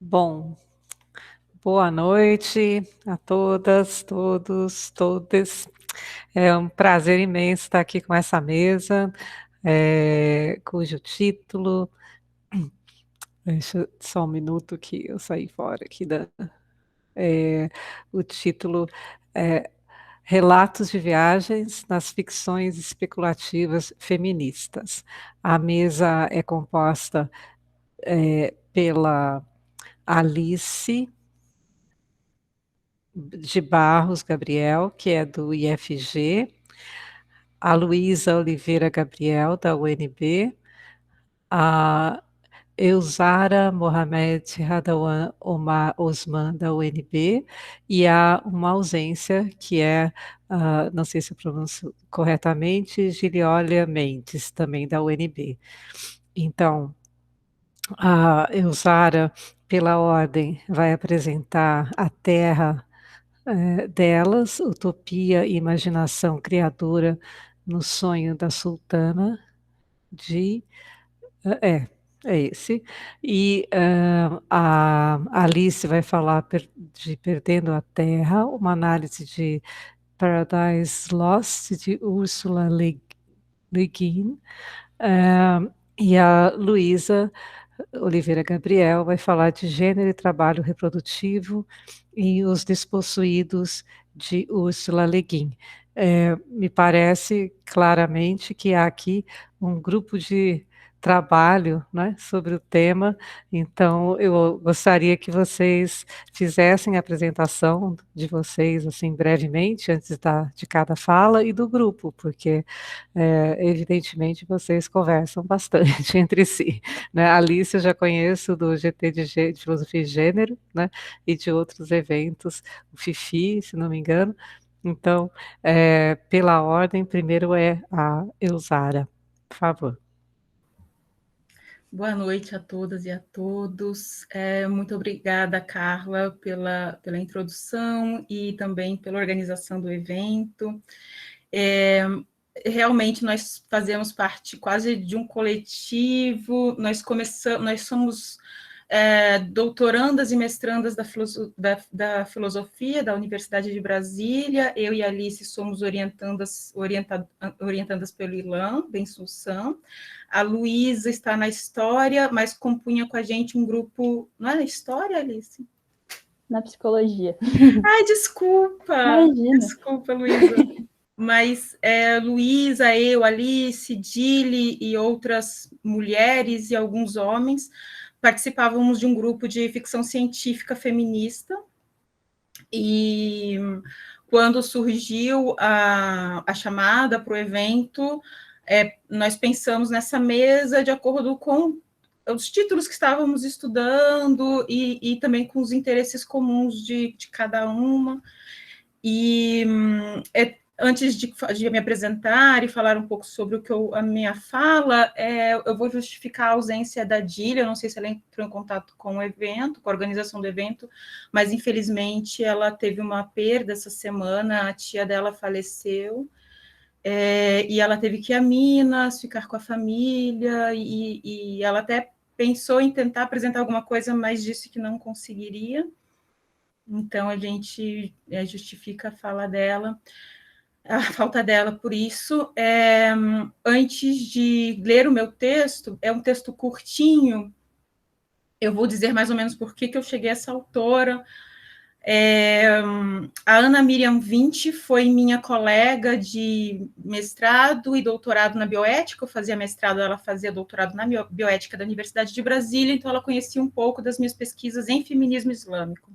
Bom, boa noite a todas, todos, todes. É um prazer imenso estar aqui com essa mesa, cujo título. Deixa só um minuto que eu saí fora aqui o título é Relatos de Viagens nas Ficções Especulativas Feministas. A mesa é composta pela Alice de Barros Gabriel, que é do IFG, a Luísa Oliveira Gabriel, da UNB, a Eusara Mohamed Radawan Omar Osman, da UNB, e há uma ausência, que é, não sei se eu pronuncio corretamente, Giliolia Mendes, também da UNB. Então, a Eusara, pela ordem, vai apresentar a Terra delas, Utopia e Imaginação Criadora no Sonho da Sultana, de. É, é esse. E a Alice vai falar de Perdendo a Terra, uma análise de Paradise Lost, de Ursula Le Guin. E a Luísa Oliveira Gabriel vai falar de Gênero e Trabalho Reprodutivo e Os Despossuídos, de Ursula Le Guin. Me parece claramente que há aqui um grupo de trabalho, né, sobre o tema, então eu gostaria que vocês fizessem a apresentação de vocês, assim, brevemente, antes de cada fala, e do grupo, porque evidentemente vocês conversam bastante entre si, né? A Alice eu já conheço do GT de Filosofia e Gênero, né? E de outros eventos, o Fifi, se não me engano. Então, pela ordem, primeiro é a Eusara, por favor. Boa noite a todas e a todos. Muito obrigada, Carla, pela introdução e também pela organização do evento. Realmente, nós fazemos parte quase de um coletivo, nós somos doutorandas e mestrandas da filosofia da Universidade de Brasília. Eu e a Alice somos orientandas pelo Ilan Bensussam. A Luísa está na história, mas compunha com a gente um grupo... Não é na história, Alice? Na psicologia. Ai, desculpa! Imagina. Desculpa, Luísa. Mas Luísa, eu, Alice, Dili e outras mulheres e alguns homens participávamos de um grupo de ficção científica feminista, e quando surgiu a chamada para o evento, nós pensamos nessa mesa de acordo com os títulos que estávamos estudando e também com os interesses comuns de cada uma. E antes de me apresentar e falar um pouco sobre a minha fala, eu vou justificar a ausência da Dília. Eu não sei se ela entrou em contato com o evento, com a organização do evento, mas infelizmente ela teve uma perda essa semana, a tia dela faleceu, e ela teve que ir a Minas, ficar com a família, e ela até pensou em tentar apresentar alguma coisa, mas disse que não conseguiria. Então, a gente justifica a falta dela por isso. Antes de ler o meu texto, é um texto curtinho, eu vou dizer mais ou menos por que eu cheguei a essa autora. A Ana Miriam Vinci foi minha colega de mestrado e doutorado na bioética. Eu fazia mestrado, ela fazia doutorado na bioética da Universidade de Brasília, então ela conhecia um pouco das minhas pesquisas em feminismo islâmico.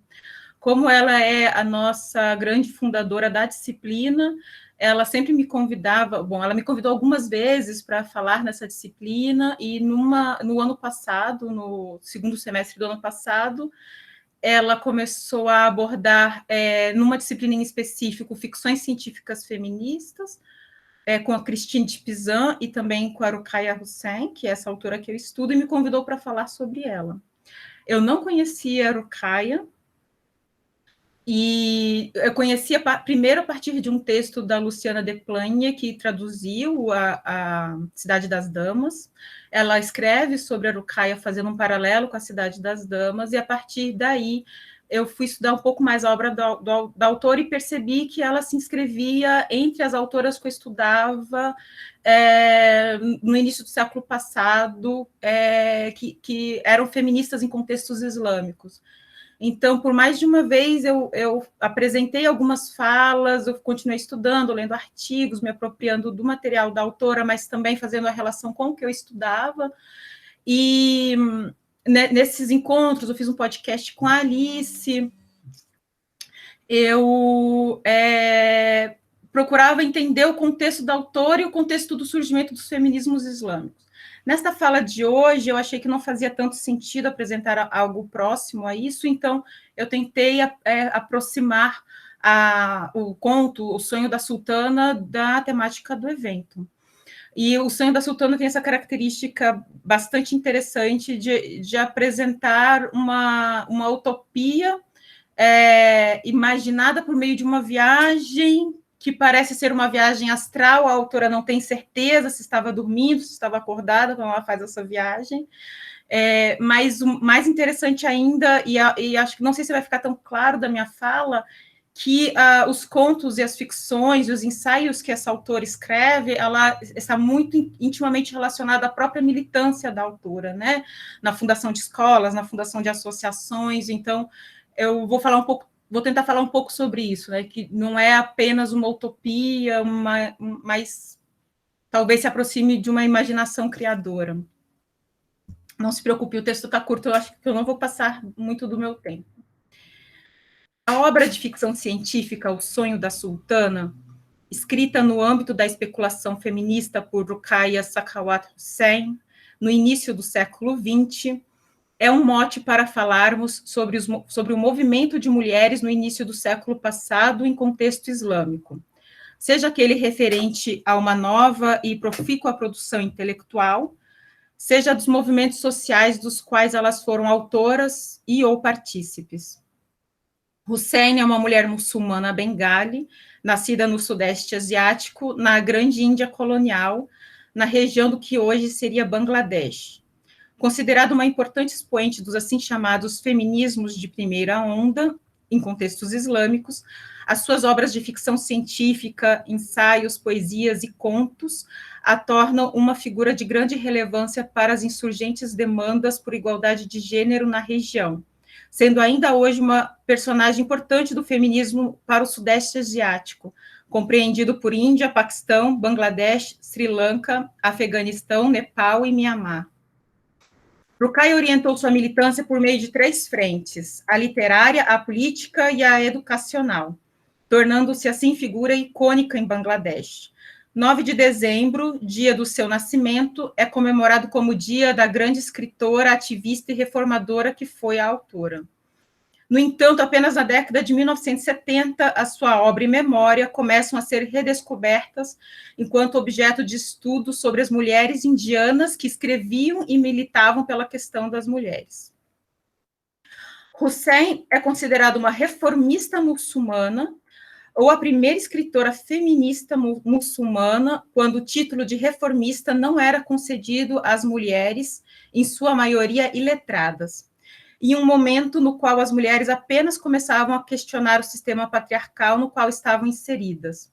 Como ela é a nossa grande fundadora da disciplina, ela sempre me convidava, ela me convidou algumas vezes para falar nessa disciplina, e no ano passado, no segundo semestre do ano passado, ela começou a abordar, numa disciplina em específico, ficções científicas feministas, com a Christine de Pizan e também com a Ruqaia Hussein, que é essa autora que eu estudo, e me convidou para falar sobre ela. Eu não conhecia a Ruqaia, E eu conhecia primeiro a partir de um texto da Luciana Desplanhe, que traduziu a Cidade das Damas. Ela escreve sobre a Rucaia fazendo um paralelo com a Cidade das Damas, e a partir daí eu fui estudar um pouco mais a obra da autora e percebi que ela se inscrevia entre as autoras que eu estudava no início do século passado, que eram feministas em contextos islâmicos. Então, por mais de uma vez, eu apresentei algumas falas, eu continuei estudando, lendo artigos, me apropriando do material da autora, mas também fazendo a relação com o que eu estudava. E nesses encontros, eu fiz um podcast com a Alice, eu procurava entender o contexto da autora e o contexto do surgimento dos feminismos islâmicos. Nesta fala de hoje, eu achei que não fazia tanto sentido apresentar algo próximo a isso, então eu tentei aproximar o conto, O Sonho da Sultana, da temática do evento. E O Sonho da Sultana tem essa característica bastante interessante de apresentar uma utopia imaginada por meio de uma viagem que parece ser uma viagem astral. A autora não tem certeza se estava dormindo, se estava acordada quando ela faz essa viagem. Mas o mais interessante ainda, e acho que não sei se vai ficar tão claro da minha fala, que os contos e as ficções e os ensaios que essa autora escreve, ela está muito intimamente relacionada à própria militância da autora, né? Na fundação de escolas, na fundação de associações. Então, eu vou tentar falar um pouco sobre isso, né? Que não é apenas uma utopia, mas talvez se aproxime de uma imaginação criadora. Não se preocupe, o texto está curto, eu acho que eu não vou passar muito do meu tempo. A obra de ficção científica O Sonho da Sultana, escrita no âmbito da especulação feminista por Ruqaia Sakhawat-Hussein, no início do século XX, é um mote para falarmos sobre o movimento de mulheres no início do século passado em contexto islâmico, seja aquele referente a uma nova e profícua produção intelectual, seja dos movimentos sociais dos quais elas foram autoras e ou partícipes. Hussein é uma mulher muçulmana bengali, nascida no Sudeste Asiático, na Grande Índia colonial, na região do que hoje seria Bangladesh. Considerada uma importante expoente dos assim chamados feminismos de primeira onda, em contextos islâmicos, as suas obras de ficção científica, ensaios, poesias e contos a tornam uma figura de grande relevância para as insurgentes demandas por igualdade de gênero na região, sendo ainda hoje uma personagem importante do feminismo para o Sudeste Asiático, compreendido por Índia, Paquistão, Bangladesh, Sri Lanka, Afeganistão, Nepal e Mianmar. Ruqaia orientou sua militância por meio de 3 frentes: a literária, a política e a educacional, tornando-se assim figura icônica em Bangladesh. 9 de dezembro, dia do seu nascimento, é comemorado como dia da grande escritora, ativista e reformadora que foi a autora. No entanto, apenas na década de 1970, a sua obra e memória começam a ser redescobertas enquanto objeto de estudo sobre as mulheres indianas que escreviam e militavam pela questão das mulheres. Hussein é considerada uma reformista muçulmana, ou a primeira escritora feminista muçulmana, quando o título de reformista não era concedido às mulheres, em sua maioria iletradas, em um momento no qual as mulheres apenas começavam a questionar o sistema patriarcal no qual estavam inseridas.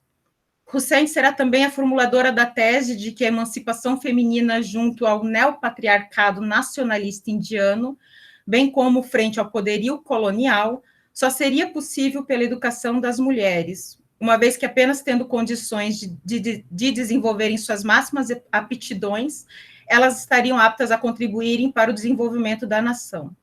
Hussein será também a formuladora da tese de que a emancipação feminina junto ao neopatriarcado nacionalista indiano, bem como frente ao poderio colonial, só seria possível pela educação das mulheres, uma vez que apenas tendo condições de desenvolverem suas máximas aptidões, elas estariam aptas a contribuírem para o desenvolvimento da nação.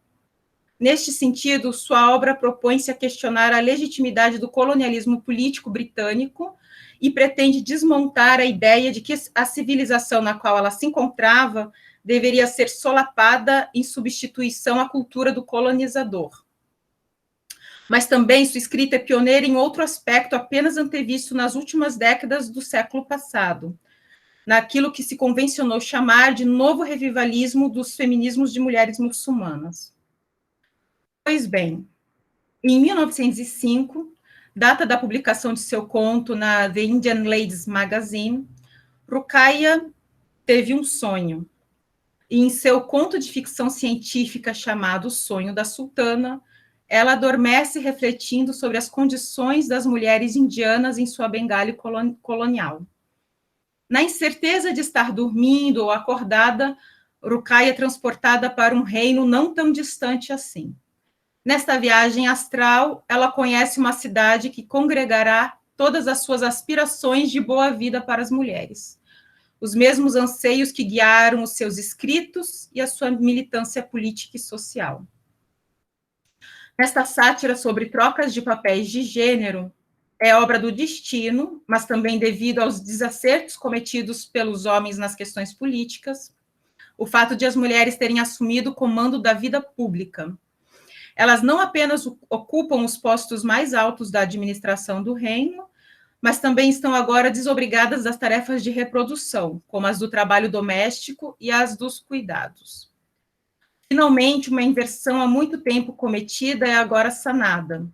Neste sentido, sua obra propõe-se a questionar a legitimidade do colonialismo político britânico e pretende desmontar a ideia de que a civilização na qual ela se encontrava deveria ser solapada em substituição à cultura do colonizador. Mas também sua escrita é pioneira em outro aspecto apenas antevisto nas últimas décadas do século passado, naquilo que se convencionou chamar de novo revivalismo dos feminismos de mulheres muçulmanas. Pois bem, Em 1905, data da publicação de seu conto na The Indian Ladies Magazine, Ruqaia teve um sonho. E em seu conto de ficção científica chamado O Sonho da Sultana, ela adormece refletindo sobre as condições das mulheres indianas em sua Bengala colonial. Na incerteza de estar dormindo ou acordada, Ruqaia é transportada para um reino não tão distante assim. Nesta viagem astral, ela conhece uma cidade que congregará todas as suas aspirações de boa vida para as mulheres, os mesmos anseios que guiaram os seus escritos e a sua militância política e social. Nesta sátira sobre trocas de papéis de gênero, é obra do destino, mas também devido aos desacertos cometidos pelos homens nas questões políticas, o fato de as mulheres terem assumido o comando da vida pública. Elas não apenas ocupam os postos mais altos da administração do reino, mas também estão agora desobrigadas das tarefas de reprodução, como as do trabalho doméstico e as dos cuidados. Finalmente, uma inversão há muito tempo cometida é agora sanada.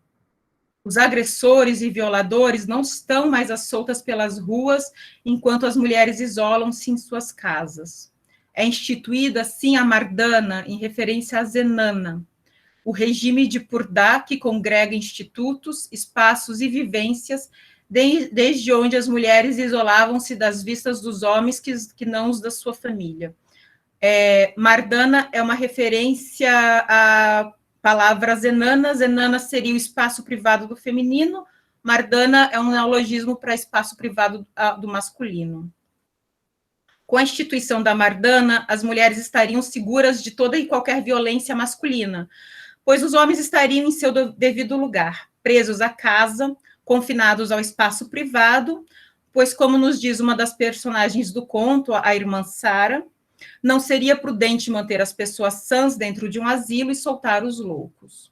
Os agressores e violadores não estão mais às soltas pelas ruas, enquanto as mulheres isolam-se em suas casas. É instituída, assim, a Mardana, em referência a Zenana, o regime de Purdá, que congrega institutos, espaços e vivências, desde onde as mulheres isolavam-se das vistas dos homens que não os da sua família. Mardana é uma referência à palavra Zenana. Zenana seria o espaço privado do feminino, Mardana é um neologismo para espaço privado do masculino. Com a instituição da Mardana, as mulheres estariam seguras de toda e qualquer violência masculina, pois os homens estariam em seu devido lugar, presos à casa, confinados ao espaço privado, pois, como nos diz uma das personagens do conto, a irmã Sara, não seria prudente manter as pessoas sãs dentro de um asilo e soltar os loucos.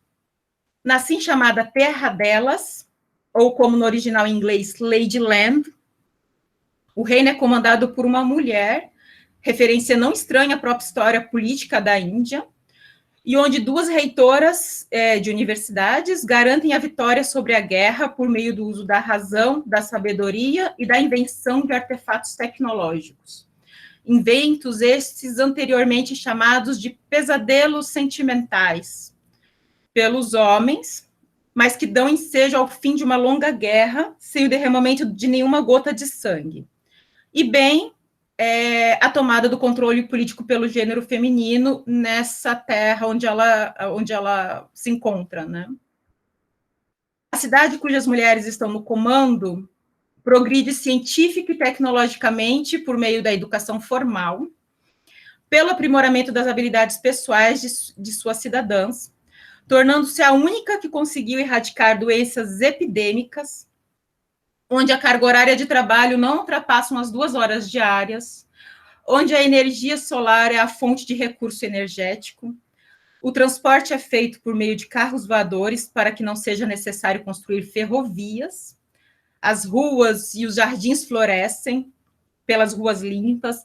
Na assim chamada Terra delas, ou como no original em inglês, Ladyland, o reino é comandado por uma mulher, referência não estranha à própria história política da Índia, e onde duas reitoras de universidades garantem a vitória sobre a guerra por meio do uso da razão, da sabedoria e da invenção de artefatos tecnológicos. Inventos estes anteriormente chamados de pesadelos sentimentais pelos homens, mas que dão ensejo ao fim de uma longa guerra sem o derramamento de nenhuma gota de sangue. E bem, a tomada do controle político pelo gênero feminino nessa terra onde ela se encontra, né? A cidade cujas mulheres estão no comando progride científica e tecnologicamente por meio da educação formal, pelo aprimoramento das habilidades pessoais de suas cidadãs, tornando-se a única que conseguiu erradicar doenças epidêmicas, onde a carga horária de trabalho não ultrapassa as 2 horas diárias, onde a energia solar é a fonte de recurso energético, o transporte é feito por meio de carros voadores para que não seja necessário construir ferrovias, as ruas e os jardins florescem pelas ruas limpas,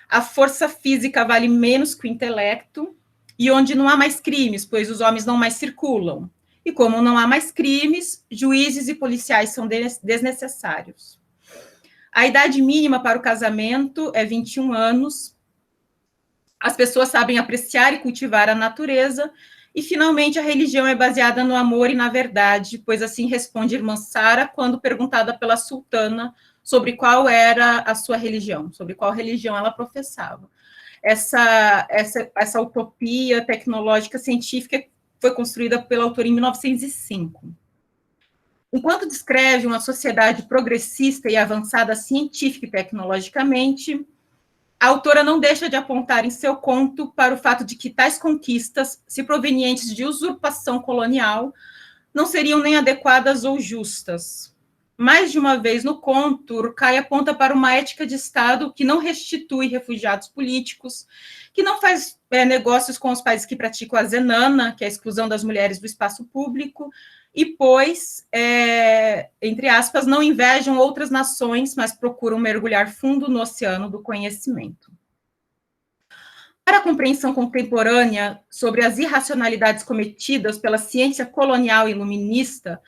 a força física vale menos que o intelecto, e onde não há mais crimes, pois os homens não mais circulam. E como não há mais crimes, juízes e policiais são desnecessários. A idade mínima para o casamento é 21 anos, as pessoas sabem apreciar e cultivar a natureza, e, finalmente, a religião é baseada no amor e na verdade, pois assim responde irmã Sara quando perguntada pela sultana sobre qual era a sua religião, sobre qual religião ela professava. Essa utopia tecnológica científica foi construída pelo autor em 1905. Enquanto descreve uma sociedade progressista e avançada científica e tecnologicamente, a autora não deixa de apontar em seu conto para o fato de que tais conquistas, se provenientes de usurpação colonial, não seriam nem adequadas ou justas. Mais de uma vez no conto, Ruqaia aponta para uma ética de Estado que não restitui refugiados políticos, que não faz negócios com os países que praticam a zenana, que é a exclusão das mulheres do espaço público, e pois, entre aspas, não invejam outras nações, mas procuram mergulhar fundo no oceano do conhecimento. Para a compreensão contemporânea sobre as irracionalidades cometidas pela ciência colonial iluminista,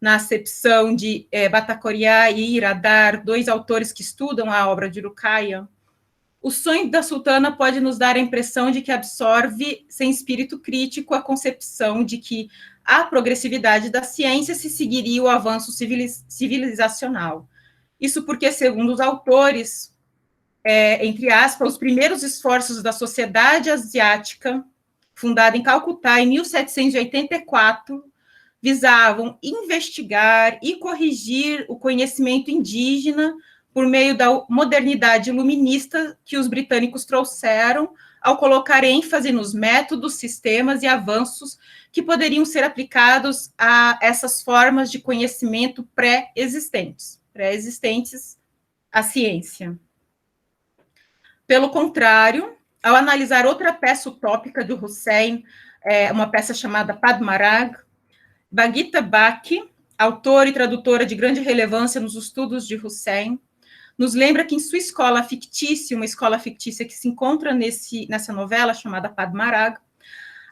na acepção de Bhattacharya e Iradar, dois autores que estudam a obra de Ruqaia, o sonho da sultana pode nos dar a impressão de que absorve, sem espírito crítico, a concepção de que a progressividade da ciência se seguiria o avanço civilizacional. Isso porque, segundo os autores, entre aspas, os primeiros esforços da Sociedade Asiática, fundada em Calcutá em 1784, visavam investigar e corrigir o conhecimento indígena por meio da modernidade iluminista que os britânicos trouxeram ao colocar ênfase nos métodos, sistemas e avanços que poderiam ser aplicados a essas formas de conhecimento pré-existentes à ciência. Pelo contrário, ao analisar outra peça utópica do Husserl, uma peça chamada Padmarag, Bhagita Baki, autora e tradutora de grande relevância nos estudos de Husserl, nos lembra que em sua escola fictícia, uma escola fictícia que se encontra nessa novela chamada Padmarag,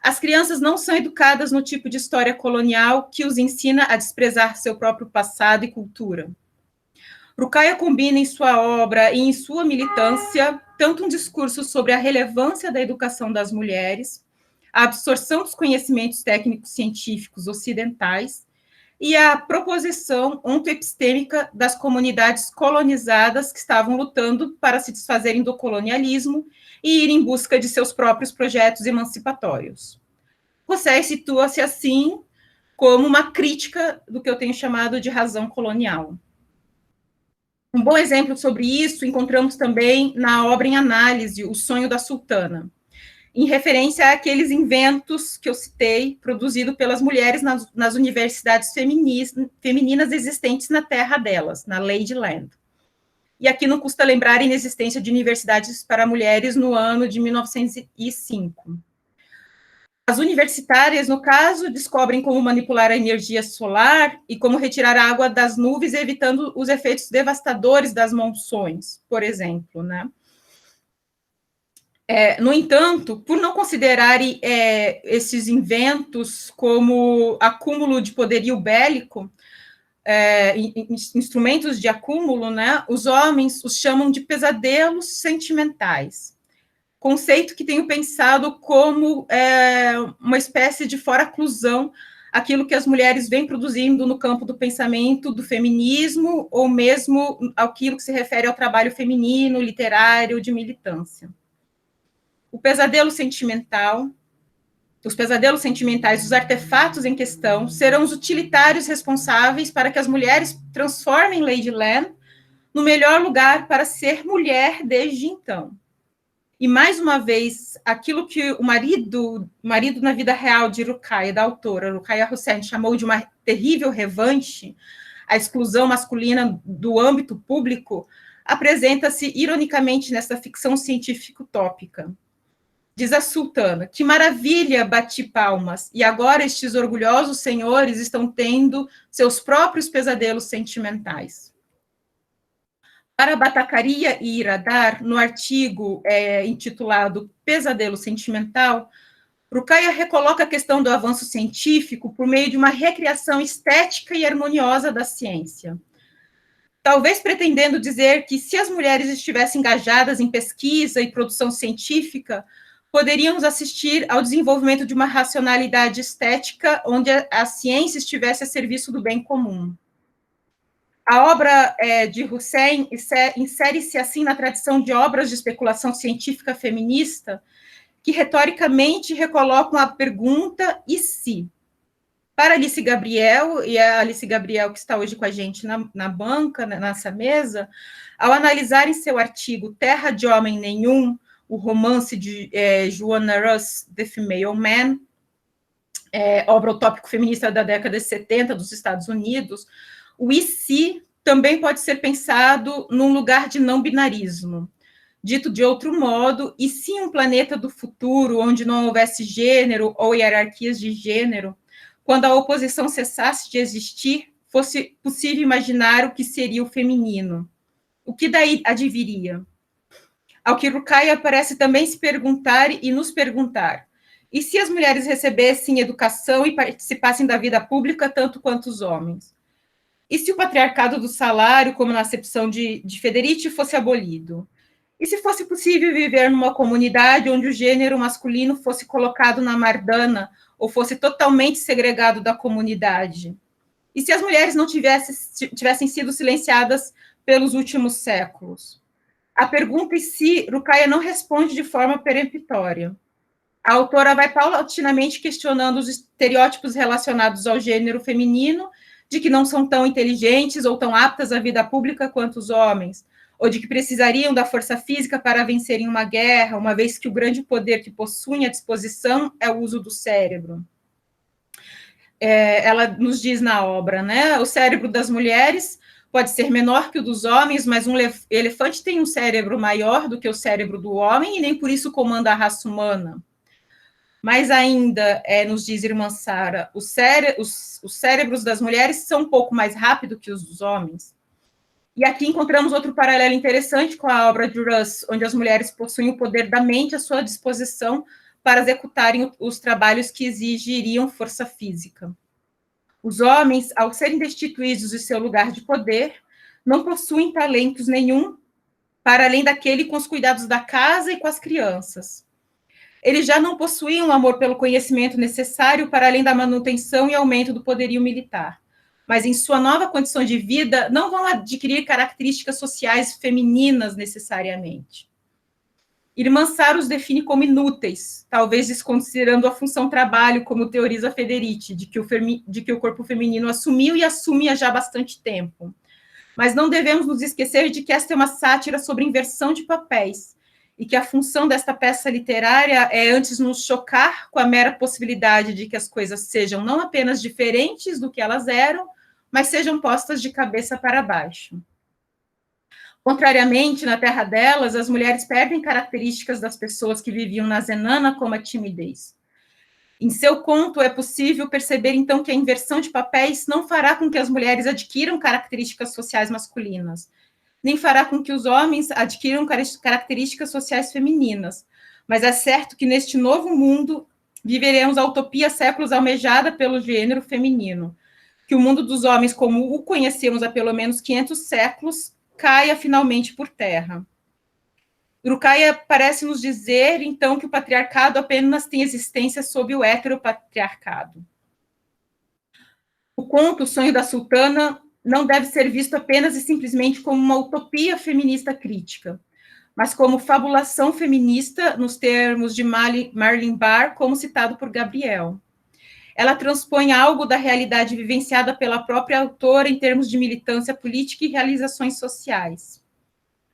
as crianças não são educadas no tipo de história colonial que os ensina a desprezar seu próprio passado e cultura. Ruqaia combina em sua obra e em sua militância tanto um discurso sobre a relevância da educação das mulheres, a absorção dos conhecimentos técnicos científicos ocidentais e a proposição ontoepistêmica das comunidades colonizadas que estavam lutando para se desfazerem do colonialismo e ir em busca de seus próprios projetos emancipatórios. Husserl situa-se assim como uma crítica do que eu tenho chamado de razão colonial. Um bom exemplo sobre isso encontramos também na obra em análise, O Sonho da Sultana, em referência àqueles inventos que eu citei, produzidos pelas mulheres nas universidades femininas existentes na terra delas, na Lady Land. E aqui não custa lembrar a inexistência de universidades para mulheres no ano de 1905. As universitárias, no caso, descobrem como manipular a energia solar e como retirar a água das nuvens, evitando os efeitos devastadores das monções, por exemplo, né? No entanto, por não considerarem esses inventos como acúmulo de poderio bélico, instrumentos de acúmulo, né, os homens os chamam de pesadelos sentimentais, conceito que tenho pensado como uma espécie de foraclusão aquilo que as mulheres vêm produzindo no campo do pensamento, do feminismo, ou mesmo aquilo que se refere ao trabalho feminino, literário, de militância. Os pesadelos sentimentais, os artefatos em questão, serão os utilitários responsáveis para que as mulheres transformem Lady Land no melhor lugar para ser mulher desde então. E, mais uma vez, aquilo que o marido na vida real de Ruqaia, da autora, Ruqaia Hussein, chamou de uma terrível revanche, a exclusão masculina do âmbito público, apresenta-se ironicamente nessa ficção científica utópica. Diz a sultana, que maravilha, bati palmas, e agora estes orgulhosos senhores estão tendo seus próprios pesadelos sentimentais. Para Bhattacharya e Iradar, no artigo intitulado Pesadelo Sentimental, Ruqaia recoloca a questão do avanço científico por meio de uma recriação estética e harmoniosa da ciência. Talvez pretendendo dizer que se as mulheres estivessem engajadas em pesquisa e produção científica, poderíamos assistir ao desenvolvimento de uma racionalidade estética onde a ciência estivesse a serviço do bem comum. A obra de Husserl insere-se assim na tradição de obras de especulação científica feminista que retoricamente recolocam a pergunta e se. Para Alice Gabriel, e a Alice Gabriel que está hoje com a gente na banca, nessa mesa, ao analisar em seu artigo Terra de Homem Nenhum, o romance de Joanna Russ, The Female Man, obra utópico feminista da década de 70 dos Estados Unidos, o e se também pode ser pensado num lugar de não binarismo. Dito de outro modo, e se um planeta do futuro, onde não houvesse gênero ou hierarquias de gênero, quando a oposição cessasse de existir, fosse possível imaginar o que seria o feminino? O que daí adviria? ao que Rucaia parece também se perguntar e nos perguntar: e se as mulheres recebessem educação e participassem da vida pública tanto quanto os homens? E se o patriarcado do salário, como na acepção de Federici, fosse abolido? E se fosse possível viver numa comunidade onde o gênero masculino fosse colocado na mardana ou fosse totalmente segregado da comunidade? E se as mulheres não tivessem sido silenciadas pelos últimos séculos? A pergunta em si, Rucaia não responde de forma peremptória. A autora vai paulatinamente questionando os estereótipos relacionados ao gênero feminino, de que não são tão inteligentes ou tão aptas à vida pública quanto os homens, ou de que precisariam da força física para vencerem uma guerra, uma vez que o grande poder que possuem à disposição é o uso do cérebro. Ela nos diz na obra, né? O cérebro das mulheres pode ser menor que o dos homens, mas um elefante tem um cérebro maior do que o cérebro do homem e nem por isso comanda a raça humana. Mais ainda, nos diz irmã Sara, os cérebros das mulheres são um pouco mais rápidos que os dos homens. E aqui encontramos outro paralelo interessante com a obra de Russ, onde as mulheres possuem o poder da mente à sua disposição para executarem os trabalhos que exigiriam força física. Os homens, ao serem destituídos de seu lugar de poder, não possuem talentos nenhum para além daquele com os cuidados da casa e com as crianças. Eles já não possuíam o amor pelo conhecimento necessário para além da manutenção e aumento do poderio militar, mas em sua nova condição de vida não vão adquirir características sociais femininas necessariamente. Irmã Sara os define como inúteis, talvez desconsiderando a função trabalho, como teoriza Federici, de que o corpo feminino assumiu e assume há já bastante tempo. Mas não devemos nos esquecer de que esta é uma sátira sobre inversão de papéis, e que a função desta peça literária é antes nos chocar com a mera possibilidade de que as coisas sejam não apenas diferentes do que elas eram, mas sejam postas de cabeça para baixo. Contrariamente, na terra delas, as mulheres perdem características das pessoas que viviam na Zenana, como a timidez. Em seu conto, é possível perceber, então, que a inversão de papéis não fará com que as mulheres adquiram características sociais masculinas, nem fará com que os homens adquiram características sociais femininas. Mas é certo que neste novo mundo viveremos a utopia séculos almejada pelo gênero feminino, que o mundo dos homens, como o conhecemos há pelo menos 500 séculos, caia finalmente por terra. Rucaia parece nos dizer, então, que o patriarcado apenas tem existência sob o heteropatriarcado. O conto O Sonho da Sultana não deve ser visto apenas e simplesmente como uma utopia feminista crítica, mas como fabulação feminista, nos termos de Marlene Barr, como citado por Gabriel. Ela transpõe algo da realidade vivenciada pela própria autora em termos de militância política e realizações sociais.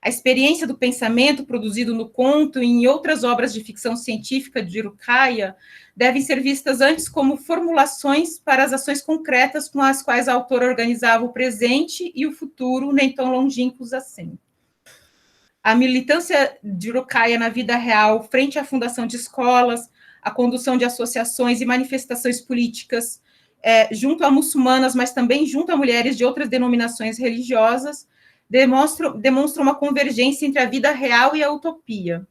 A experiência do pensamento produzido no conto e em outras obras de ficção científica de Rucaia devem ser vistas antes como formulações para as ações concretas com as quais a autora organizava o presente e o futuro, nem tão longínquos assim. A militância de Rucaia na vida real, frente à fundação de escolas, a condução de associações e manifestações políticas, junto a muçulmanas, mas também junto a mulheres de outras denominações religiosas, demonstra uma convergência entre a vida real e a utopia.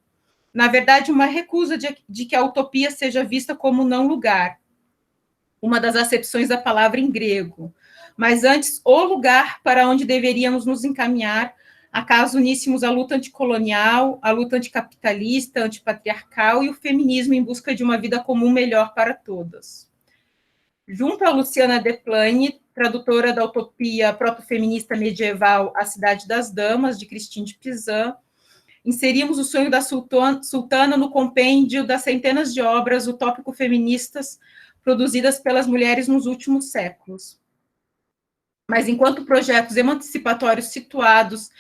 Na verdade, uma recusa de que a utopia seja vista como não lugar, uma das acepções da palavra em grego, mas antes o lugar para onde deveríamos nos encaminhar, acaso uníssemos a luta anticolonial, a luta anticapitalista, antipatriarcal e o feminismo em busca de uma vida comum melhor para todas. Junto a Luciana Deplane, tradutora da utopia protofeminista medieval A Cidade das Damas, de Christine de Pizan, inserimos O Sonho da Sultana no compêndio das centenas de obras utópico-feministas produzidas pelas mulheres nos últimos séculos. Mas enquanto projetos emancipatórios situados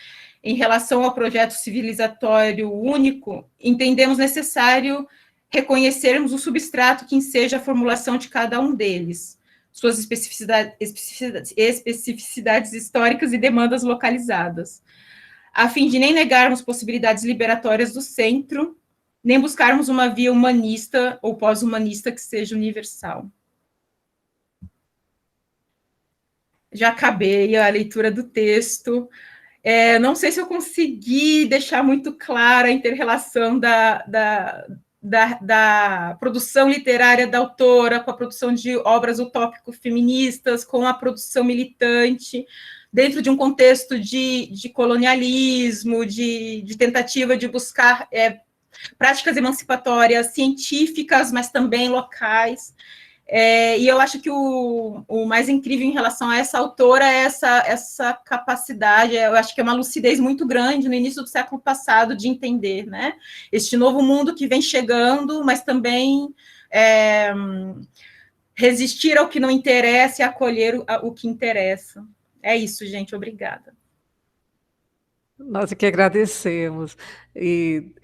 em relação ao projeto civilizatório único, entendemos necessário reconhecermos o substrato que enseja a formulação de cada um deles, suas especificidades históricas e demandas localizadas, a fim de nem negarmos possibilidades liberatórias do centro, nem buscarmos uma via humanista ou pós-humanista que seja universal. Já acabei a leitura do texto, Não sei se eu consegui deixar muito clara a inter-relação da produção literária da autora com a produção de obras utópico-feministas, com a produção militante, dentro de um contexto de colonialismo, de tentativa de buscar práticas emancipatórias científicas, mas também locais. E eu acho que o mais incrível em relação a essa autora é essa capacidade, eu acho que é uma lucidez muito grande no início do século passado de entender, né? Este novo mundo que vem chegando, mas também resistir ao que não interessa e acolher o que interessa. É isso, gente, obrigada. Nós que agradecemos. E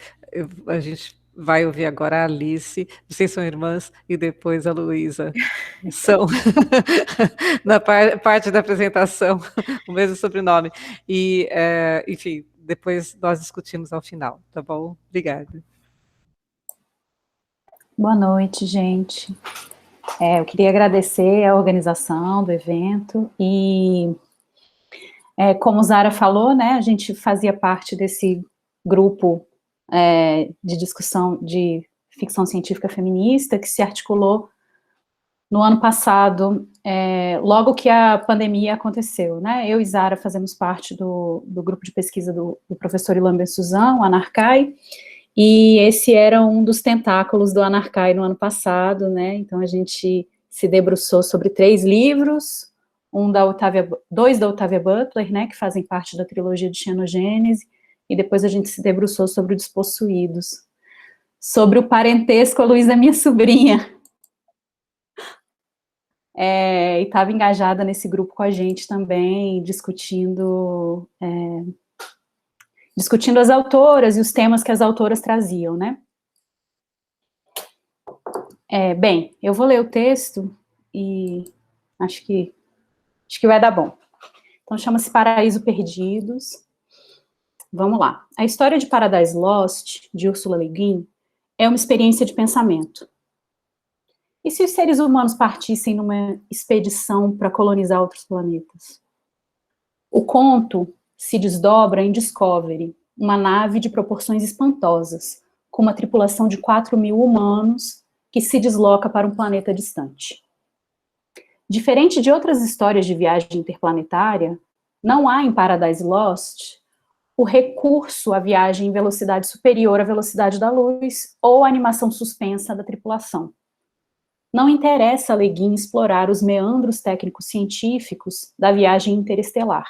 a gente vai ouvir agora a Alice, vocês são irmãs, e depois a Luísa. São, na parte da apresentação, o mesmo sobrenome. E, enfim, depois nós discutimos ao final, tá bom? Obrigada. Boa noite, gente. Eu queria agradecer a organização do evento e, como Zara falou, né, a gente fazia parte desse grupo de discussão de ficção científica feminista que se articulou no ano passado, logo que a pandemia aconteceu, né? Eu e Zara fazemos parte do grupo de pesquisa do professor Ilan Ben-Suzan, o Anarcai, e esse era um dos tentáculos do Anarcai no ano passado, né? Então a gente se debruçou sobre 3 livros, dois da Octavia Butler, né, que fazem parte da trilogia de Xenogênese, e depois a gente se debruçou sobre o Despossuídos, sobre o parentesco, a Luísa é minha sobrinha, e estava engajada nesse grupo com a gente também, discutindo as autoras e os temas que as autoras traziam, né? Bem, eu vou ler o texto e acho que vai dar bom. Então, chama-se Paraíso Perdidos. Vamos lá. A história de Paradise Lost, de Ursula Le Guin, é uma experiência de pensamento. E se os seres humanos partissem numa expedição para colonizar outros planetas? O conto se desdobra em Discovery, uma nave de proporções espantosas, com uma tripulação de 4.000 humanos que se desloca para um planeta distante. Diferente de outras histórias de viagem interplanetária, não há em Paradise Lost o recurso à viagem em velocidade superior à velocidade da luz ou a animação suspensa da tripulação. Não interessa a Le Guin explorar os meandros técnicos científicos da viagem interestelar,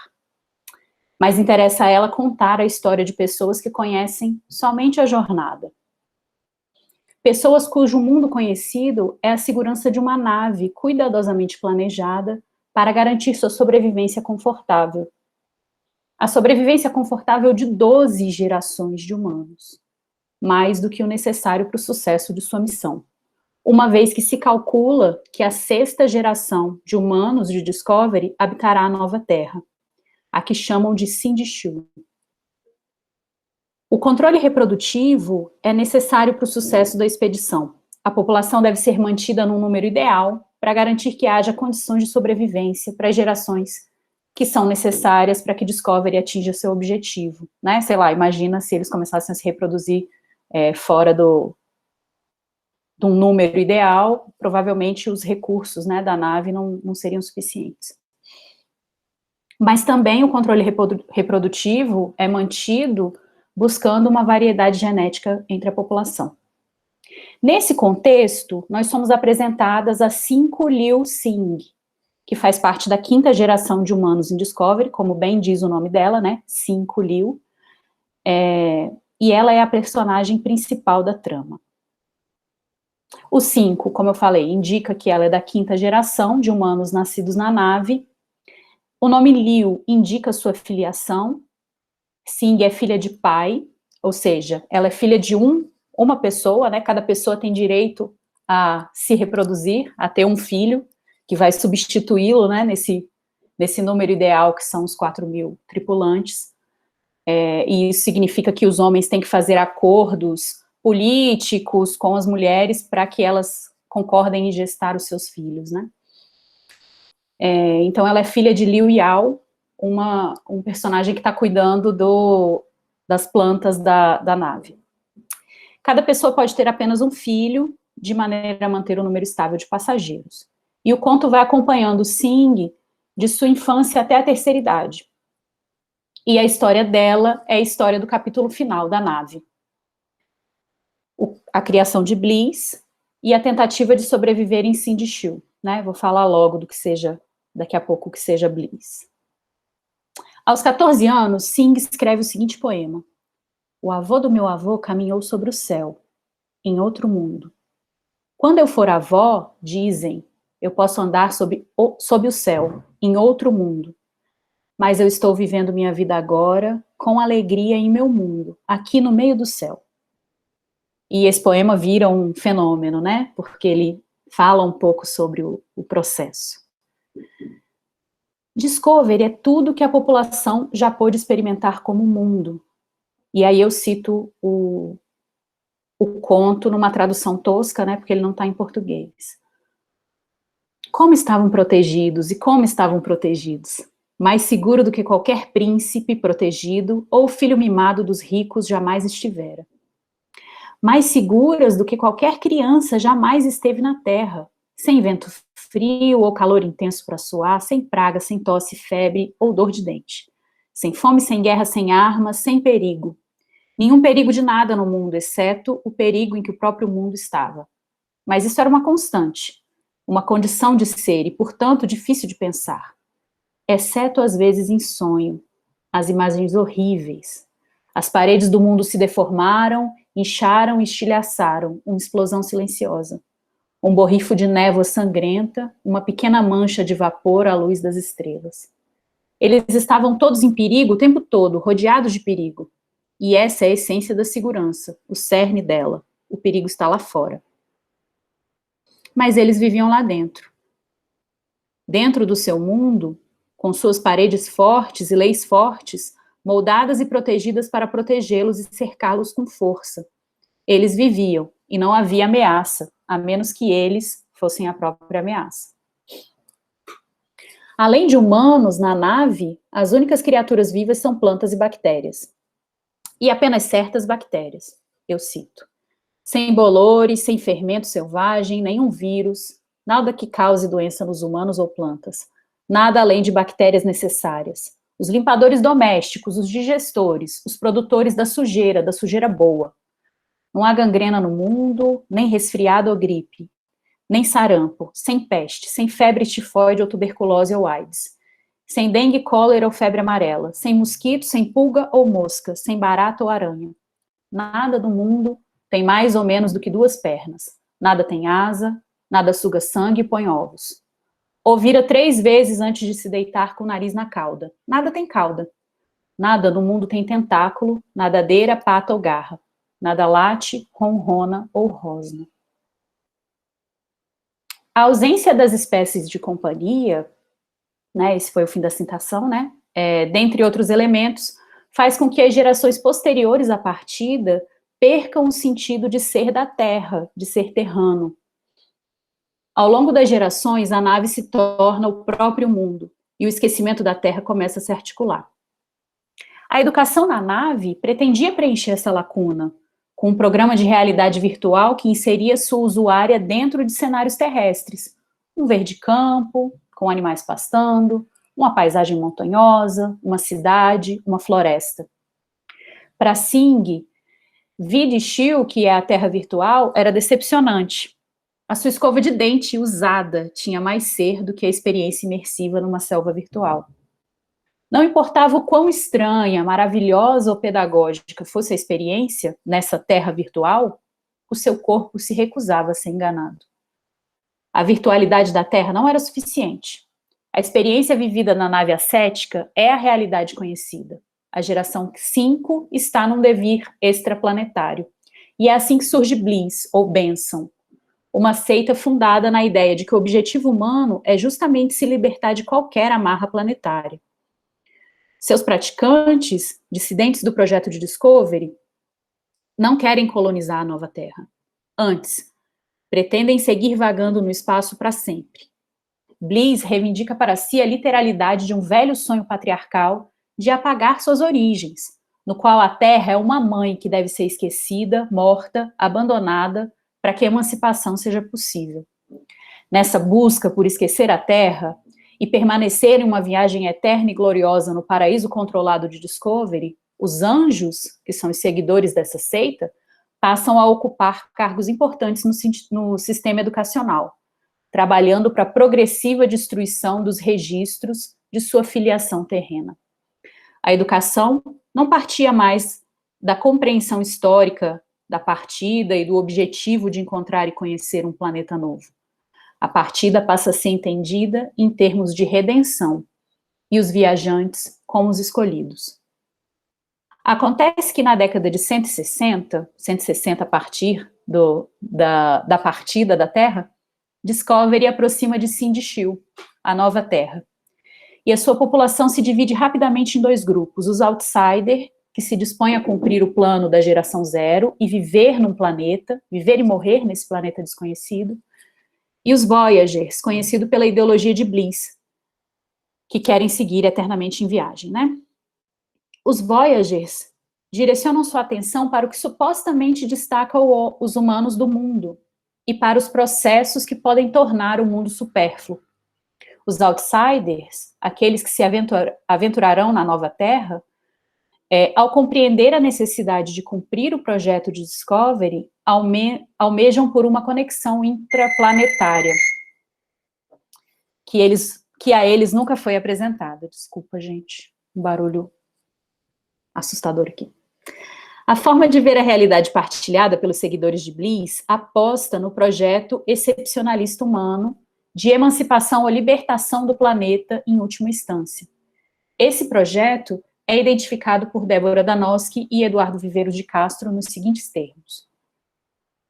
mas interessa a ela contar a história de pessoas que conhecem somente a jornada. Pessoas cujo mundo conhecido é a segurança de uma nave cuidadosamente planejada para garantir sua sobrevivência confortável. A sobrevivência confortável de 12 gerações de humanos, mais do que o necessário para o sucesso de sua missão, uma vez que se calcula que a 6ª geração de humanos de Discovery habitará a nova Terra, a que chamam de Sindhu. O controle reprodutivo é necessário para o sucesso da expedição. A população deve ser mantida num número ideal para garantir que haja condições de sobrevivência para as gerações que são necessárias para que Discovery atinja seu objetivo, né? Sei lá, imagina se eles começassem a se reproduzir fora de um número ideal, provavelmente os recursos, né, da nave não seriam suficientes. Mas também o controle reprodutivo é mantido buscando uma variedade genética entre a população. Nesse contexto, nós somos apresentadas a 5 Liu Xing, que faz parte da 5ª geração de humanos em Discovery, como bem diz o nome dela, né, 5 Liu, e ela é a personagem principal da trama. O 5, como eu falei, indica que ela é da 5ª geração de humanos nascidos na nave. O nome Liu indica sua filiação. Xing é filha de pai, ou seja, ela é filha de uma pessoa, né? Cada pessoa tem direito a se reproduzir, a ter um filho, que vai substituí-lo, né, nesse número ideal, que são os 4.000 tripulantes. E isso significa que os homens têm que fazer acordos políticos com as mulheres para que elas concordem em gestar os seus filhos, né? Então, ela é filha de Liu Yao, um personagem que está cuidando das plantas da nave. Cada pessoa pode ter apenas um filho, de maneira a manter um número estável de passageiros. E o conto vai acompanhando Sing de sua infância até a terceira idade. E a história dela é a história do capítulo final da nave. A criação de Bliss e a tentativa de sobreviver em Sindicil, né? Vou falar logo do que seja, daqui a pouco, o que seja Bliss. Aos 14 anos, Sing escreve o seguinte poema: o avô do meu avô caminhou sobre o céu, em outro mundo. Quando eu for avó, dizem, eu posso andar sob o céu, em outro mundo. Mas eu estou vivendo minha vida agora, com alegria em meu mundo, aqui no meio do céu. E esse poema vira um fenômeno, né? Porque ele fala um pouco sobre o processo. Discovery é tudo que a população já pôde experimentar como mundo. E aí eu cito o conto numa tradução tosca, né? Porque ele não está em português. Como estavam protegidos e como estavam protegidos? Mais seguro do que qualquer príncipe protegido ou filho mimado dos ricos jamais estivera. Mais seguras do que qualquer criança jamais esteve na terra, sem vento frio ou calor intenso para suar, sem praga, sem tosse, febre ou dor de dente. Sem fome, sem guerra, sem armas, sem perigo. Nenhum perigo de nada no mundo, exceto o perigo em que o próprio mundo estava. Mas isso era uma constante, uma condição de ser e, portanto, difícil de pensar. Exceto às vezes em sonho, as imagens horríveis. As paredes do mundo se deformaram, incharam e estilhaçaram, uma explosão silenciosa. Um borrifo de névoa sangrenta, uma pequena mancha de vapor à luz das estrelas. Eles estavam todos em perigo o tempo todo, rodeados de perigo. E essa é a essência da segurança, o cerne dela. O perigo está lá fora. Mas eles viviam lá dentro. Dentro do seu mundo, com suas paredes fortes e leis fortes, moldadas e protegidas para protegê-los e cercá-los com força. Eles viviam, e não havia ameaça, a menos que eles fossem a própria ameaça. Além de humanos na nave, as únicas criaturas vivas são plantas e bactérias. E apenas certas bactérias, eu cito. Sem bolores, sem fermento selvagem, nenhum vírus, nada que cause doença nos humanos ou plantas. Nada além de bactérias necessárias. Os limpadores domésticos, os digestores, os produtores da sujeira boa. Não há gangrena no mundo, nem resfriado ou gripe, nem sarampo, sem peste, sem febre tifoide ou tuberculose ou AIDS, sem dengue, cólera ou febre amarela, sem mosquito, sem pulga ou mosca, sem barata ou aranha. Nada do mundo tem mais ou menos do que 2 pernas. Nada tem asa, nada suga sangue e põe ovos. Ou vira 3 vezes antes de se deitar com o nariz na cauda. Nada tem cauda. Nada no mundo tem tentáculo, nadadeira, pata ou garra. Nada late, ronrona ou rosna. A ausência das espécies de companhia, né, esse foi o fim da citação, né, dentre outros elementos, faz com que as gerações posteriores à partida percam o sentido de ser da terra, de ser terrano. Ao longo das gerações, a nave se torna o próprio mundo, e o esquecimento da terra começa a se articular. A educação na nave pretendia preencher essa lacuna, com um programa de realidade virtual que inseria sua usuária dentro de cenários terrestres. Um verde campo, com animais pastando, uma paisagem montanhosa, uma cidade, uma floresta. Para Sing, Vidicil, que é a terra virtual, era decepcionante. A sua escova de dente usada tinha mais ser do que a experiência imersiva numa selva virtual. Não importava o quão estranha, maravilhosa ou pedagógica fosse a experiência nessa terra virtual, o seu corpo se recusava a ser enganado. A virtualidade da Terra não era suficiente. A experiência vivida na nave ascética é a realidade conhecida. A geração 5 está num devir extraplanetário. E é assim que surge Bliss, ou bênção, uma seita fundada na ideia de que o objetivo humano é justamente se libertar de qualquer amarra planetária. Seus praticantes, dissidentes do projeto de Discovery, não querem colonizar a nova Terra. Antes, pretendem seguir vagando no espaço para sempre. Bliss reivindica para si a literalidade de um velho sonho patriarcal de apagar suas origens, no qual a Terra é uma mãe que deve ser esquecida, morta, abandonada, para que a emancipação seja possível. Nessa busca por esquecer a Terra e permanecer em uma viagem eterna e gloriosa no paraíso controlado de Discovery, os anjos, que são os seguidores dessa seita, passam a ocupar cargos importantes no sistema educacional, trabalhando para a progressiva destruição dos registros de sua filiação terrena. A educação não partia mais da compreensão histórica da partida e do objetivo de encontrar e conhecer um planeta novo. A partida passa a ser entendida em termos de redenção, e os viajantes como os escolhidos. Acontece que na década de 160 a partir da partida da Terra, Discovery aproxima de Sindicil, a nova Terra. E a sua população se divide rapidamente em dois grupos: os Outsider, que se dispõem a cumprir o plano da geração zero e viver num planeta, viver e morrer nesse planeta desconhecido, e os Voyagers, conhecido pela ideologia de Bliss, que querem seguir eternamente em viagem, né? Os Voyagers direcionam sua atenção para o que supostamente destaca os humanos do mundo e para os processos que podem tornar o mundo supérfluo. Os Outsiders, aqueles que se aventurarão na nova Terra, ao compreender a necessidade de cumprir o projeto de Discovery, almejam por uma conexão intraplanetária, que a eles nunca foi apresentada. Desculpa, gente, um barulho assustador aqui. A forma de ver a realidade partilhada pelos seguidores de Bliss aposta no projeto excepcionalista humano de emancipação ou libertação do planeta em última instância. Esse projeto é identificado por Débora Danowski e Eduardo Viveiros de Castro nos seguintes termos: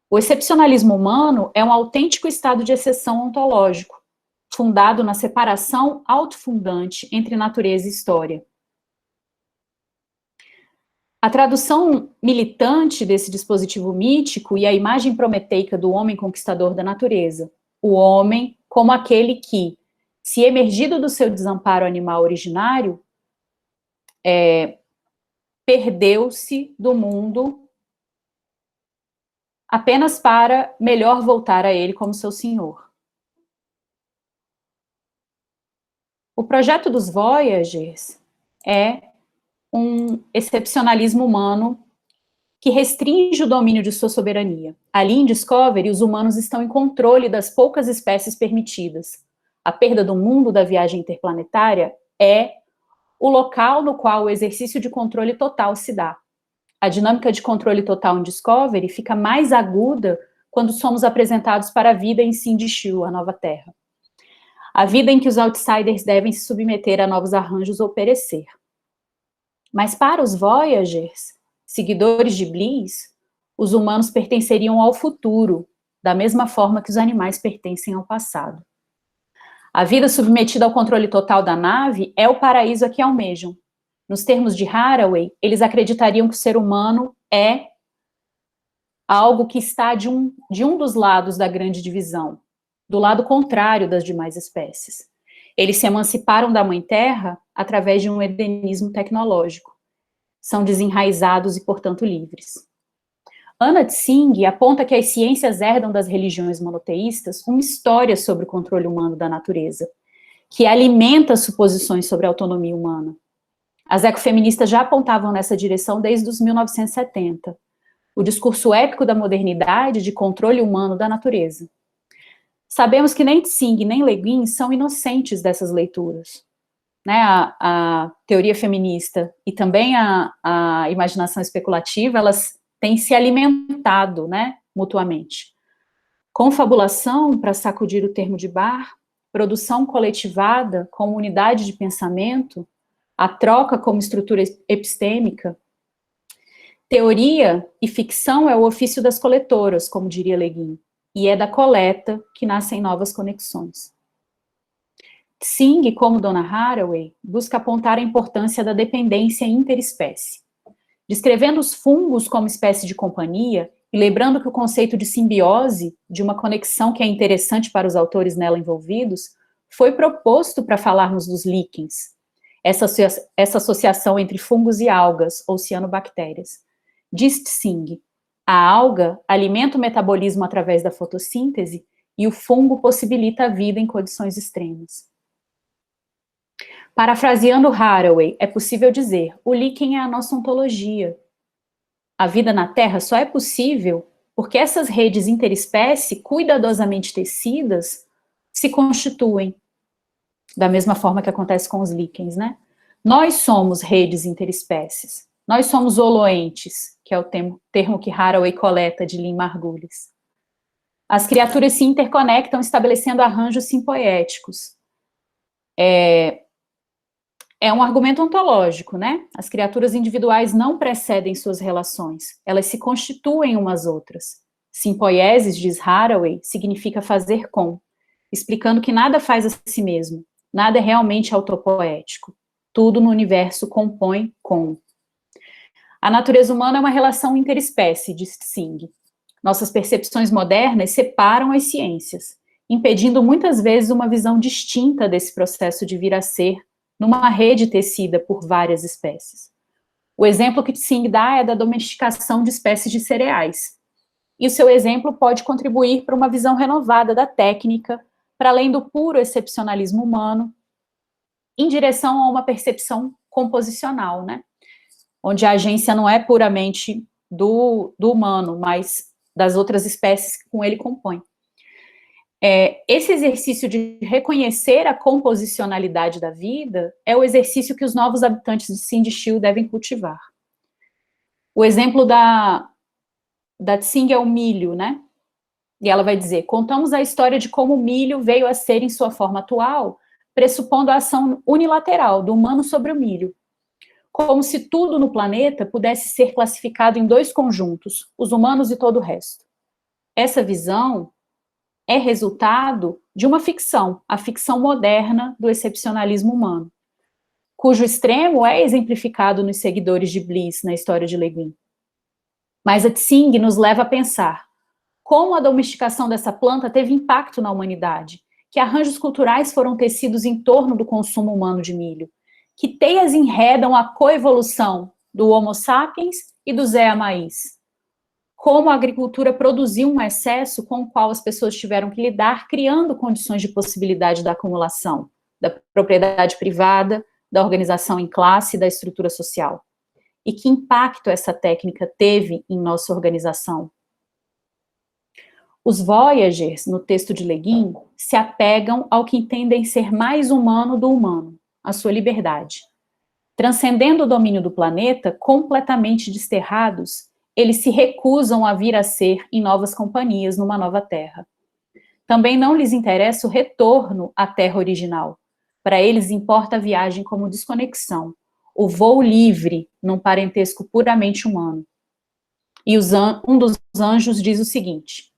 o excepcionalismo humano é um autêntico estado de exceção ontológico, fundado na separação autofundante entre natureza e história. A tradução militante desse dispositivo mítico e a imagem prometeica do homem conquistador da natureza, o homem como aquele que, se emergido do seu desamparo animal originário, perdeu-se do mundo apenas para melhor voltar a ele como seu senhor. O projeto dos Voyagers é um excepcionalismo humano que restringe o domínio de sua soberania. Ali em Discovery, os humanos estão em controle das poucas espécies permitidas. A perda do mundo da viagem interplanetária é o local no qual o exercício de controle total se dá. A dinâmica de controle total em Discovery fica mais aguda quando somos apresentados para a vida em Sindicil, a nova Terra. A vida em que os Outsiders devem se submeter a novos arranjos ou perecer. Mas para os Voyagers, seguidores de Bliss, os humanos pertenceriam ao futuro, da mesma forma que os animais pertencem ao passado. A vida submetida ao controle total da nave é o paraíso a que almejam. Nos termos de Haraway, eles acreditariam que o ser humano é algo que está de um dos lados da grande divisão, do lado contrário das demais espécies. Eles se emanciparam da Mãe Terra através de um edenismo tecnológico. São desenraizados e, portanto, livres. Anna Tsing aponta que as ciências herdam das religiões monoteístas uma história sobre o controle humano da natureza, que alimenta suposições sobre a autonomia humana. As ecofeministas já apontavam nessa direção desde os 1970. O discurso épico da modernidade de controle humano da natureza. Sabemos que nem Tsing nem Le Guin são inocentes dessas leituras. Né, a teoria feminista e também a imaginação especulativa, elas têm se alimentado, né, mutuamente. Confabulação, para sacudir o termo de Barr, produção coletivada como unidade de pensamento, a troca como estrutura epistêmica. Teoria e ficção é o ofício das coletoras, como diria Le Guin, e é da coleta que nascem novas conexões. Tsing, como Donna Haraway, busca apontar a importância da dependência interespécie. Descrevendo os fungos como espécie de companhia, e lembrando que o conceito de simbiose, de uma conexão que é interessante para os autores nela envolvidos, foi proposto para falarmos dos líquens, essa associação entre fungos e algas, ou cianobactérias. Diz Tsing, a alga alimenta o metabolismo através da fotossíntese e o fungo possibilita a vida em condições extremas. Parafraseando Haraway, é possível dizer, o líquen é a nossa ontologia. A vida na Terra só é possível porque essas redes interespécie, cuidadosamente tecidas, se constituem, da mesma forma que acontece com os líquens, né? Nós somos redes interespécies. Nós somos holoentes, que é o termo que Haraway coleta de Lynn Margulis. As criaturas se interconectam estabelecendo arranjos simpoéticos. É um argumento ontológico, né? As criaturas individuais não precedem suas relações, elas se constituem umas outras. Simpoiesis, diz Haraway, significa fazer com, explicando que nada faz a si mesmo, nada é realmente autopoético. Tudo no universo compõe com. A natureza humana é uma relação interespécie, diz Tsing. Nossas percepções modernas separam as ciências, impedindo muitas vezes uma visão distinta desse processo de vir a ser numa rede tecida por várias espécies. O exemplo que Tsing dá é da domesticação de espécies de cereais. E o seu exemplo pode contribuir para uma visão renovada da técnica, para além do puro excepcionalismo humano, em direção a uma percepção composicional, né? Onde a agência não é puramente do humano, mas das outras espécies que com ele compõem. Esse exercício de reconhecer a composicionalidade da vida é o exercício que os novos habitantes de Sindhi-Shu devem cultivar. O exemplo da Tsing é o milho, né? E ela vai dizer, contamos a história de como o milho veio a ser em sua forma atual, pressupondo a ação unilateral do humano sobre o milho, como se tudo no planeta pudesse ser classificado em dois conjuntos, os humanos e todo o resto. Essa visão é resultado de uma ficção, a ficção moderna do excepcionalismo humano, cujo extremo é exemplificado nos seguidores de Bliss na história de Le Guin. Mas a Tsing nos leva a pensar como a domesticação dessa planta teve impacto na humanidade, que arranjos culturais foram tecidos em torno do consumo humano de milho, que teias enredam a coevolução do Homo sapiens e do Zé Maíz. Como a agricultura produziu um excesso com o qual as pessoas tiveram que lidar, criando condições de possibilidade da acumulação, da propriedade privada, da organização em classe e da estrutura social. E que impacto essa técnica teve em nossa organização? Os Voyagers, no texto de Le Guin, se apegam ao que entendem ser mais humano do humano, a sua liberdade. Transcendendo o domínio do planeta, completamente desterrados, eles se recusam a vir a ser em novas companhias numa nova terra. Também não lhes interessa o retorno à terra original. Para eles importa a viagem como desconexão, o voo livre num parentesco puramente humano. E um dos anjos diz o seguinte,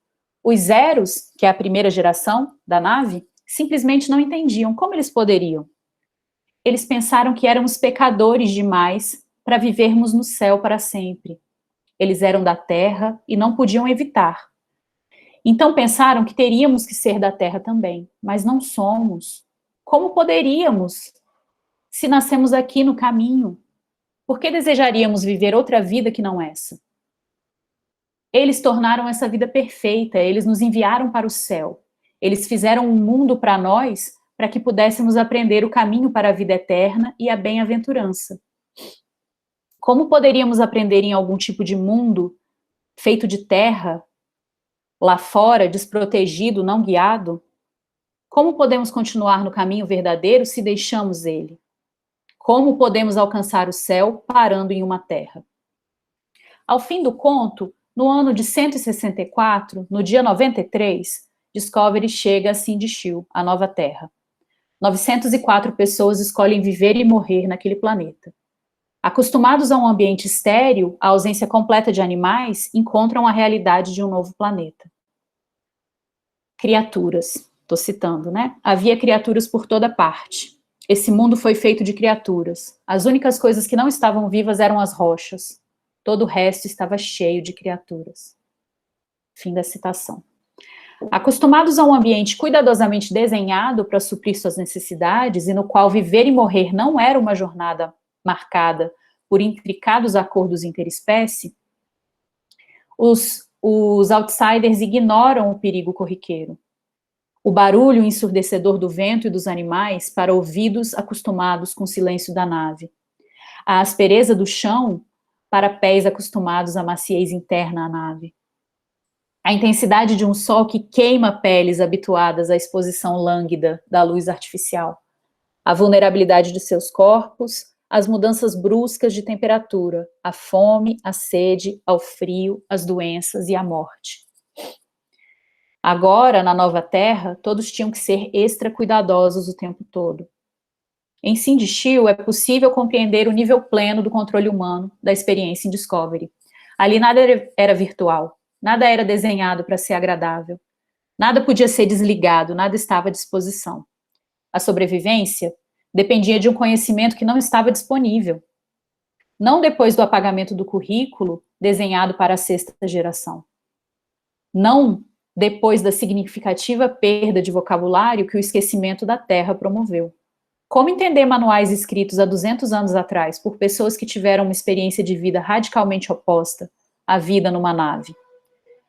os Zeros, que é a primeira geração da nave, simplesmente não entendiam como eles poderiam. Eles pensaram que éramos pecadores demais para vivermos no céu para sempre. Eles eram da terra e não podiam evitar. Então pensaram que teríamos que ser da terra também, mas não somos. Como poderíamos, se nascemos aqui no caminho? Por que desejaríamos viver outra vida que não essa? Eles tornaram essa vida perfeita, eles nos enviaram para o céu. Eles fizeram um mundo para nós, para que pudéssemos aprender o caminho para a vida eterna e a bem-aventurança. Como poderíamos aprender em algum tipo de mundo feito de terra, lá fora, desprotegido, não guiado? Como podemos continuar no caminho verdadeiro se deixamos ele? Como podemos alcançar o céu parando em uma terra? Ao fim do conto, no ano de 164, no dia 93, Discovery chega a Sindhi-Shu, a nova Terra. 904 pessoas escolhem viver e morrer naquele planeta. Acostumados a um ambiente estéril, a ausência completa de animais, encontram a realidade de um novo planeta. Criaturas, estou citando, né? Havia criaturas por toda parte. Esse mundo foi feito de criaturas. As únicas coisas que não estavam vivas eram as rochas. Todo o resto estava cheio de criaturas. Fim da citação. Acostumados a um ambiente cuidadosamente desenhado para suprir suas necessidades e no qual viver e morrer não era uma jornada marcada por intricados acordos interespécie, os outsiders ignoram o perigo corriqueiro. O barulho ensurdecedor do vento e dos animais para ouvidos acostumados com o silêncio da nave. A aspereza do chão para pés acostumados à maciez interna à nave. A intensidade de um sol que queima peles habituadas à exposição lânguida da luz artificial. A vulnerabilidade de seus corpos, as mudanças bruscas de temperatura, a fome, a sede, ao frio, as doenças e a morte. Agora, na nova terra, todos tinham que ser extra cuidadosos o tempo todo. Em Sindicil, é possível compreender o nível pleno do controle humano da experiência em Discovery. Ali nada era virtual, nada era desenhado para ser agradável, nada podia ser desligado, nada estava à disposição. A sobrevivência dependia de um conhecimento que não estava disponível. Não depois do apagamento do currículo, desenhado para a sexta geração. Não depois da significativa perda de vocabulário que o esquecimento da Terra promoveu. Como entender manuais escritos há 200 anos atrás por pessoas que tiveram uma experiência de vida radicalmente oposta à vida numa nave?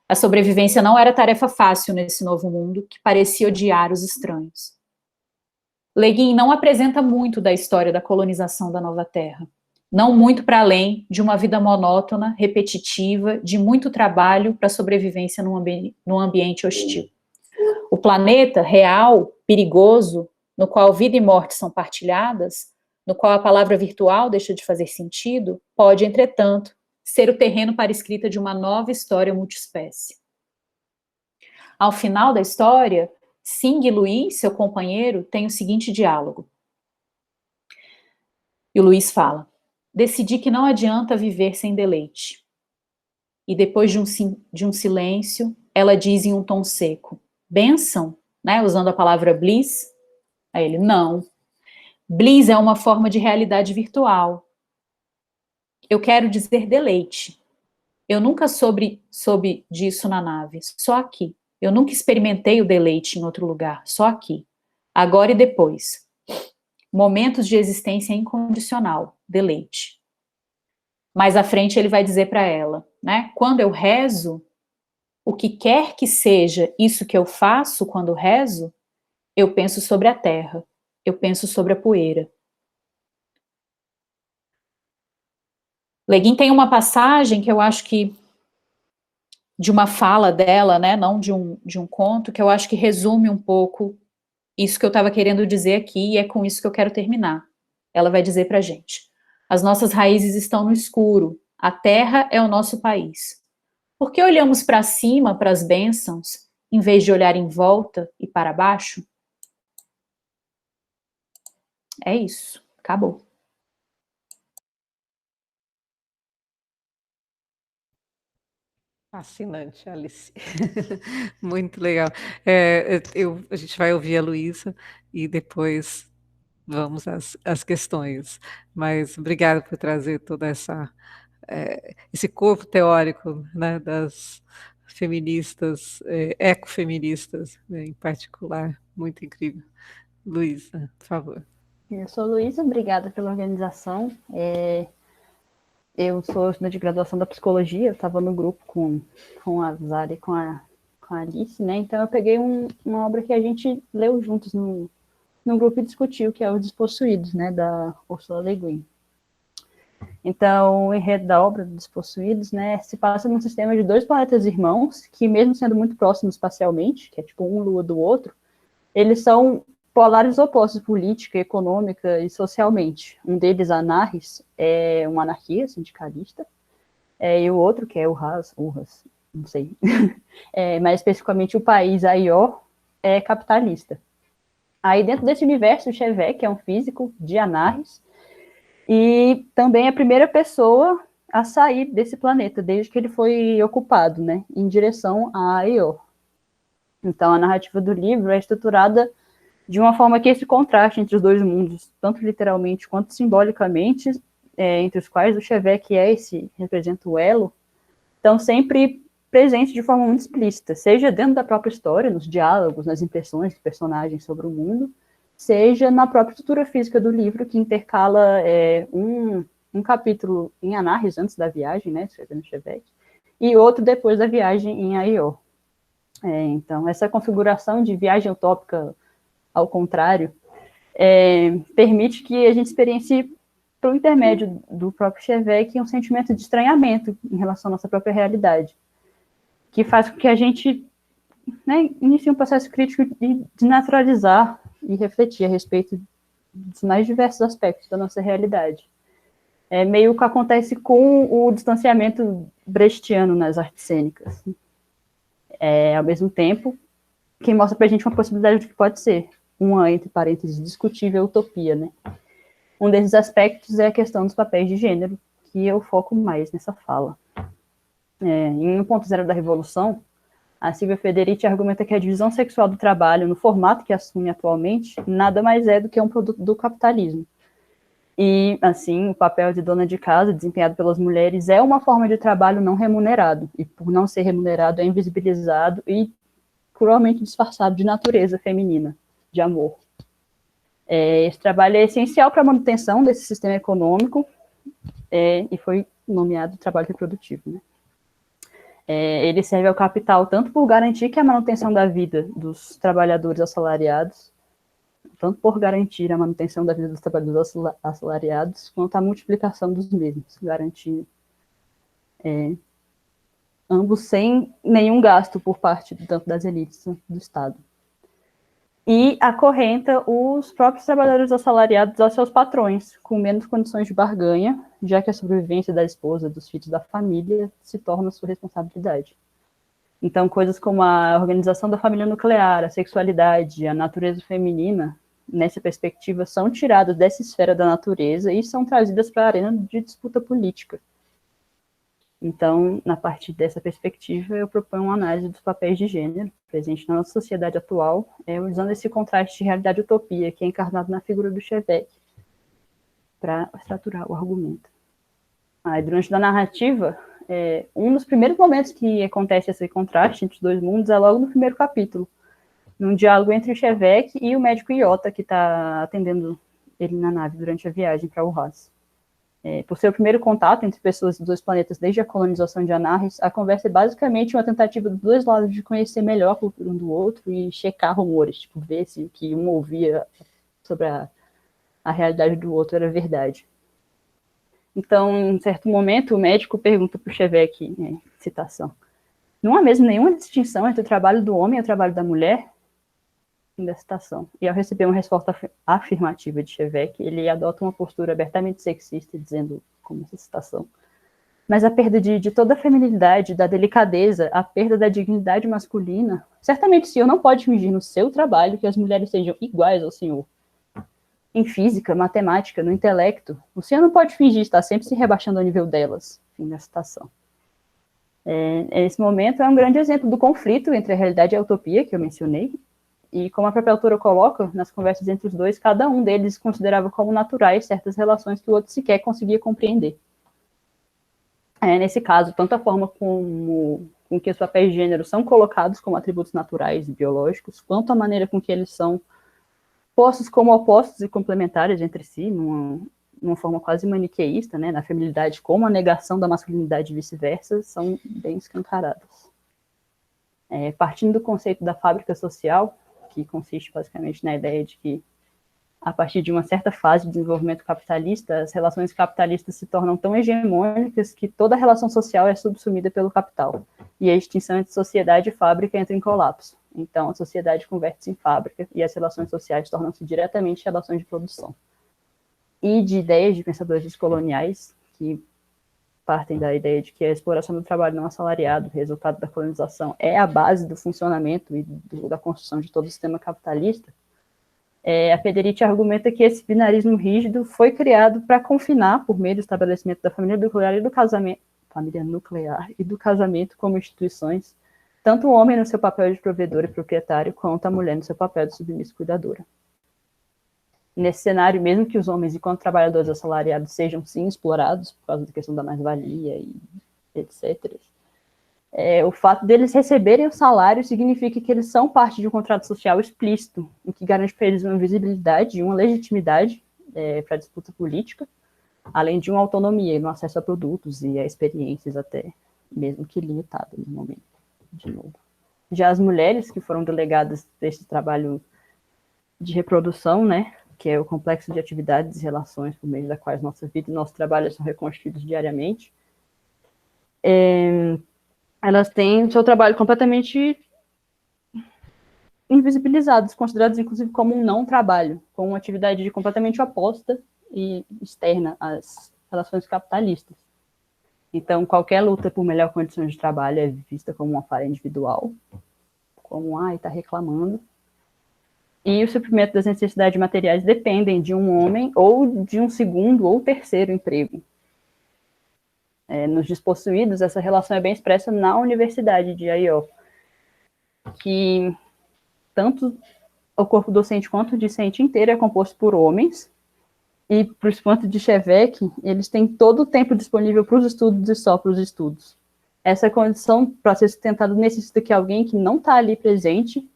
A sobrevivência não era tarefa fácil nesse novo mundo que parecia odiar os estranhos. Le Guin não apresenta muito da história da colonização da Nova Terra. Não muito para além de uma vida monótona, repetitiva, de muito trabalho para sobrevivência num ambiente hostil. O planeta real, perigoso, no qual vida e morte são partilhadas, no qual a palavra virtual deixa de fazer sentido, pode, entretanto, ser o terreno para a escrita de uma nova história multiespécie. Ao final da história, Sing e Luiz, seu companheiro, têm o seguinte diálogo. E o Luiz fala: decidi que não adianta viver sem deleite. E depois de um silêncio, ela diz em um tom seco: bênção, né, usando a palavra bliss. Aí ele: não. Bliss é uma forma de realidade virtual. Eu quero dizer deleite. Eu nunca soube disso na nave, só aqui. Eu nunca experimentei o deleite em outro lugar, só aqui. Agora e depois. Momentos de existência incondicional, deleite. Mais à frente ele vai dizer para ela, né? Quando eu rezo, o que quer que seja isso que eu faço quando rezo, eu penso sobre a terra, eu penso sobre a poeira. Le Guin tem uma passagem que eu acho que de uma fala dela, né, não de um conto, que eu acho que resume um pouco isso que eu estava querendo dizer aqui, e é com isso que eu quero terminar. Ela vai dizer para a gente: as nossas raízes estão no escuro, a terra é o nosso país. Por que olhamos para cima, para as bênçãos, em vez de olhar em volta e para baixo? É isso, acabou. Fascinante, Alice. Muito legal. A gente vai ouvir a Luísa e depois vamos às questões. Mas obrigada por trazer toda esse corpo teórico, né, das feministas, ecofeministas, né, em particular. Muito incrível. Luísa, por favor. Eu sou Luísa, obrigada pela organização. Eu sou estudante de graduação da psicologia, eu estava no grupo com a Zara e com a Alice, né? Então eu peguei uma obra que a gente leu juntos no grupo e discutiu, que é Os Despossuídos, né, da Ursula Le Guin. Então, o enredo da obra, Dos Despossuídos, né, se passa num sistema de 2 planetas irmãos, que mesmo sendo muito próximos espacialmente, que é tipo um lua do outro, eles são polares opostos política, econômica e socialmente. Um deles, Anarres, é um anarquia sindicalista, e o outro, que é o Urras, não sei, mais especificamente o país, Aió, é capitalista. Aí dentro desse universo, o Chevek é um físico de Anarres, e também é a primeira pessoa a sair desse planeta, desde que ele foi ocupado, né, em direção a Aió. Então a narrativa do livro é estruturada de uma forma que esse contraste entre os dois mundos, tanto literalmente quanto simbolicamente, entre os quais o Chevek representa o elo, estão sempre presente de forma muito explícita, seja dentro da própria história, nos diálogos, nas impressões dos personagens sobre o mundo, seja na própria estrutura física do livro, que intercala um capítulo em Anarres antes da viagem, né, escrevendo Chevette, e outro depois da viagem em Aió. Então, essa configuração de viagem utópica ao contrário permite que a gente experiencie, pelo intermédio do próprio Chevette, um sentimento de estranhamento em relação à nossa própria realidade, que faz com que a gente, né, inicie um processo crítico de naturalizar e refletir a respeito dos mais diversos aspectos da nossa realidade. É meio que acontece com o distanciamento brechtiano nas artes cênicas. Ao mesmo tempo, que mostra pra gente uma possibilidade do que pode ser, uma, entre parênteses, discutível utopia, né? Um desses aspectos é a questão dos papéis de gênero, que eu foco mais nessa fala. Em 1.0 da Revolução, a Silvia Federici argumenta que a divisão sexual do trabalho, no formato que assume atualmente, nada mais é do que um produto do capitalismo. E, assim, o papel de dona de casa, desempenhado pelas mulheres, é uma forma de trabalho não remunerado, e por não ser remunerado é invisibilizado e cruelmente disfarçado de natureza feminina, de amor. Esse trabalho é essencial para a manutenção desse sistema econômico, e foi nomeado trabalho reprodutivo, né? Ele serve ao capital tanto por garantir que a manutenção da vida dos trabalhadores assalariados, tanto por garantir a manutenção da vida dos trabalhadores assalariados, quanto a multiplicação dos mesmos, garantir ambos sem nenhum gasto por parte tanto das elites do Estado. E acorrenta os próprios trabalhadores assalariados aos seus patrões, com menos condições de barganha, já que a sobrevivência da esposa, dos filhos da família, se torna sua responsabilidade. Então, coisas como a organização da família nuclear, a sexualidade, a natureza feminina, nessa perspectiva, são tiradas dessa esfera da natureza e são trazidas para a arena de disputa política. Então, na partir dessa perspectiva, eu proponho uma análise dos papéis de gênero presente na nossa sociedade atual, usando esse contraste de realidade e utopia, que é encarnado na figura do Chevette, para estruturar o argumento. Durante a narrativa, um dos primeiros momentos que acontece esse contraste entre os dois mundos é logo no primeiro capítulo, num diálogo entre o Chevette e o médico Iota, que está atendendo ele na nave durante a viagem para Urraz. Por ser o primeiro contato entre pessoas dos dois planetas desde a colonização de Anarres, a conversa é basicamente uma tentativa dos dois lados de conhecer melhor a cultura um do outro e checar rumores, tipo, ver se o que um ouvia sobre a realidade do outro era verdade. Então, em certo momento, o médico pergunta para o Chevette, citação, não há mesmo nenhuma distinção entre o trabalho do homem e o trabalho da mulher? Fim da citação. E ao receber uma resposta afirmativa de Chevette, ele adota uma postura abertamente sexista, dizendo, como essa citação, mas a perda de toda a feminilidade, da delicadeza, a perda da dignidade masculina, certamente o senhor não pode fingir no seu trabalho que as mulheres sejam iguais ao senhor. Em física, matemática, no intelecto, o senhor não pode fingir estar sempre se rebaixando ao nível delas. Fim da citação. Esse momento é um grande exemplo do conflito entre a realidade e a utopia, que eu mencionei, e como a própria autora coloca, nas conversas entre os dois, cada um deles considerava como naturais certas relações que o outro sequer conseguia compreender. Nesse caso, tanto a forma com que os papéis de gênero são colocados como atributos naturais e biológicos, quanto a maneira com que eles são postos como opostos e complementares entre si, numa forma quase maniqueísta, né, na feminilidade como a negação da masculinidade e vice-versa, são bem escancaradas. Partindo do conceito da fábrica social, que consiste basicamente na ideia de que, a partir de uma certa fase de desenvolvimento capitalista, as relações capitalistas se tornam tão hegemônicas que toda relação social é subsumida pelo capital, e a extinção entre sociedade e fábrica entra em colapso. Então, a sociedade converte-se em fábrica e as relações sociais tornam-se diretamente relações de produção. E de ideias de pensadores descoloniais, que partem da ideia de que a exploração do trabalho não assalariado, resultado da colonização, é a base do funcionamento e da construção de todo o sistema capitalista, a Federici argumenta que esse binarismo rígido foi criado para confinar, por meio do estabelecimento da família nuclear e do casamento como instituições, tanto o homem no seu papel de provedor e proprietário, quanto a mulher no seu papel de submissa e cuidadora. Nesse cenário, mesmo que os homens, enquanto trabalhadores assalariados, sejam sim explorados por causa da questão da mais-valia e etc., O fato deles receberem o salário significa que eles são parte de um contrato social explícito, o que garante para eles uma visibilidade e uma legitimidade para a disputa política, além de uma autonomia no acesso a produtos e a experiências até, mesmo que limitado no momento, de novo. Já as mulheres que foram delegadas desse trabalho de reprodução, né, que é o complexo de atividades e relações por meio da quais nossa vida e nosso trabalho são reconstruídos diariamente, elas têm seu trabalho completamente invisibilizados, considerados inclusive como um não trabalho, como uma atividade completamente oposta e externa às relações capitalistas. Então, qualquer luta por melhor condições de trabalho é vista como uma falha individual, como, está reclamando. E o suprimento das necessidades materiais dependem de um homem ou de um segundo ou terceiro emprego. Nos despossuídos, essa relação é bem expressa na Universidade de Aió, que tanto o corpo docente quanto o discente inteiro é composto por homens, e para os pontos de Cheveck, eles têm todo o tempo disponível para os estudos e só para os estudos. Essa condição, para ser sustentada, necessita que alguém que não está ali presente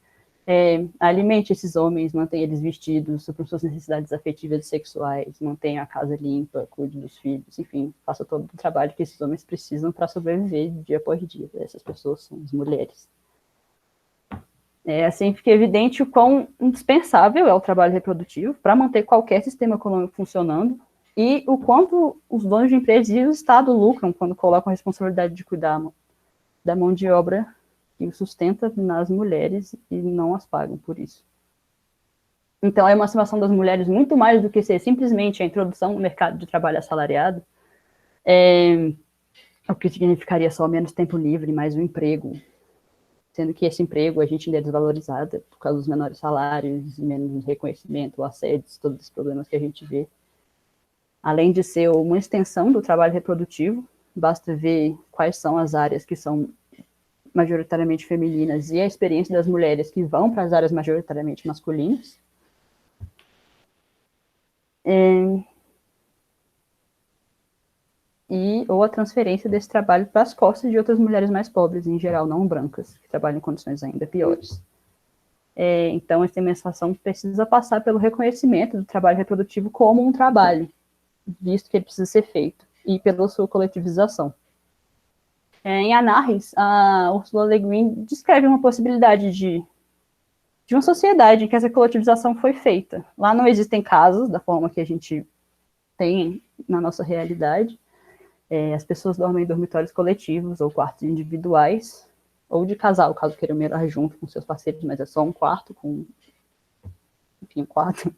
alimente esses homens, mantenha eles vestidos, supra suas necessidades afetivas e sexuais, mantenha a casa limpa, cuide dos filhos, enfim, faça todo o trabalho que esses homens precisam para sobreviver dia após dia. Essas pessoas são as mulheres. Assim fica evidente o quão indispensável é o trabalho reprodutivo para manter qualquer sistema econômico funcionando e o quanto os donos de empresas e o Estado lucram quando colocam a responsabilidade de cuidar da mão de obra que o sustenta nas mulheres e não as pagam por isso. Então, a emancipação das mulheres, muito mais do que ser simplesmente a introdução no mercado de trabalho assalariado, o que significaria só menos tempo livre, mais um emprego, sendo que esse emprego a gente ainda é desvalorizado por causa dos menores salários, menos reconhecimento, assédios, todos os problemas que a gente vê. Além de ser uma extensão do trabalho reprodutivo, basta ver quais são as áreas que são majoritariamente femininas e a experiência das mulheres que vão para as áreas majoritariamente masculinas. Ou a transferência desse trabalho para as costas de outras mulheres mais pobres, em geral não brancas, que trabalham em condições ainda piores. Então, essa emancipação precisa passar pelo reconhecimento do trabalho reprodutivo como um trabalho, visto que ele precisa ser feito, e pela sua coletivização. Em Anarres, a Ursula Le Guin descreve uma possibilidade de uma sociedade em que essa coletivização foi feita. Lá não existem casas da forma que a gente tem na nossa realidade. As pessoas dormem em dormitórios coletivos ou quartos individuais, ou de casal, caso queiram morar junto com seus parceiros, mas é só um quarto com... Enfim, um quarto.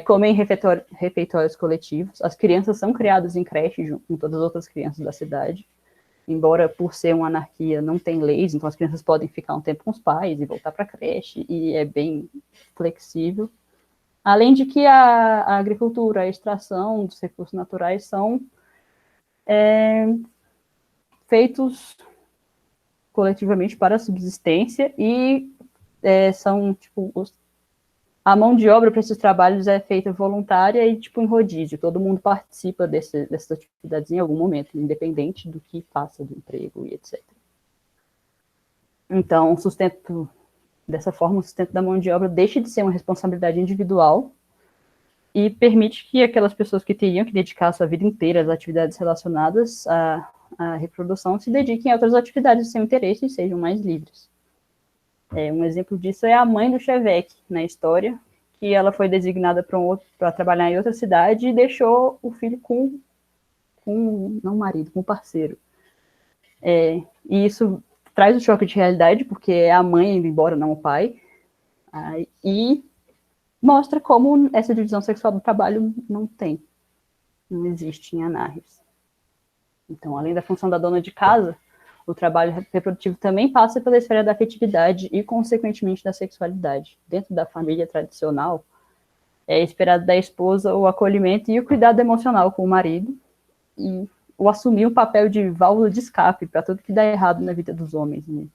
Comem em refeitórios coletivos. As crianças são criadas em creche junto com todas as outras crianças da cidade. Embora, por ser uma anarquia, não tem leis, então as crianças podem ficar um tempo com os pais e voltar para a creche, e é bem flexível. Além de que a agricultura, a extração dos recursos naturais são feitos coletivamente para a subsistência e são, tipo, a mão de obra para esses trabalhos é feita voluntária e, tipo, em rodízio. Todo mundo participa dessas atividades em algum momento, independente do que faça do emprego e etc. Então, o sustento da mão de obra deixa de ser uma responsabilidade individual e permite que aquelas pessoas que teriam que dedicar a sua vida inteira às atividades relacionadas à reprodução se dediquem a outras atividades de seu interesse e sejam mais livres. Um exemplo disso é a mãe do Cheveck, na história, que ela foi designada para trabalhar em outra cidade e deixou o filho com não o marido, com o parceiro. E isso traz um choque de realidade, porque é a mãe indo embora, não o pai, e mostra como essa divisão sexual do trabalho não existe em Anarres. Então, além da função da dona de casa, o trabalho reprodutivo também passa pela esfera da afetividade e, consequentemente, da sexualidade. Dentro da família tradicional, é esperado da esposa o acolhimento e o cuidado emocional com o marido, e o assumir um papel de válvula de escape para tudo que dá errado na vida dos homens mesmo.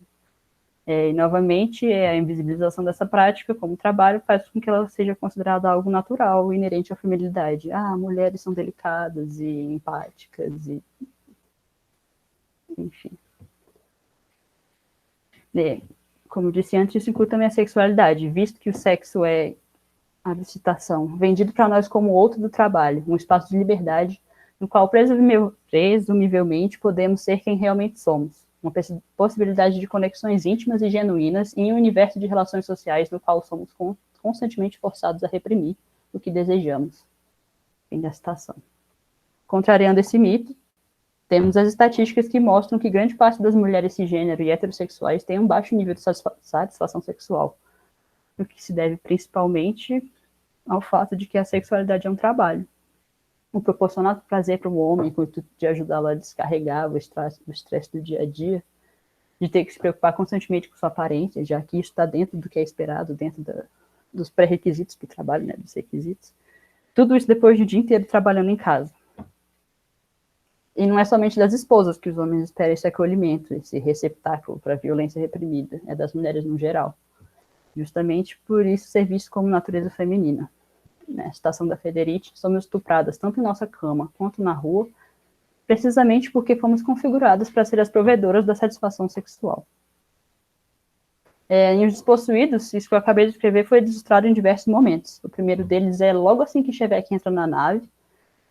E, novamente, a invisibilização dessa prática como trabalho faz com que ela seja considerada algo natural, inerente à feminilidade. Mulheres são delicadas e empáticas, enfim. Como eu disse antes, isso inclui também a sexualidade, visto que o sexo é a licitação, vendido para nós como outro do trabalho, um espaço de liberdade no qual presumivelmente podemos ser quem realmente somos, uma possibilidade de conexões íntimas e genuínas em um universo de relações sociais no qual somos constantemente forçados a reprimir o que desejamos. Fim da citação. Contrariando esse mito, temos as estatísticas que mostram que grande parte das mulheres cisgênero e heterossexuais tem um baixo nível de satisfação sexual, o que se deve principalmente ao fato de que a sexualidade é um trabalho. O proporcionar prazer para o homem, com o intuito de ajudá-lo a descarregar o estresse do dia a dia, de ter que se preocupar constantemente com sua aparência, já que isso está dentro do que é esperado, dentro dos pré-requisitos para o trabalho, né, dos requisitos. Tudo isso depois de o dia inteiro trabalhando em casa. E não é somente das esposas que os homens esperam esse acolhimento, esse receptáculo para a violência reprimida, é das mulheres no geral. Justamente por isso ser visto como natureza feminina. Na citação da Federici, somos estupradas tanto em nossa cama quanto na rua, precisamente porque fomos configuradas para ser as provedoras da satisfação sexual. Em Os Despossuídos, isso que eu acabei de escrever foi registrado em diversos momentos. O primeiro deles é logo assim que Chevek entra na nave,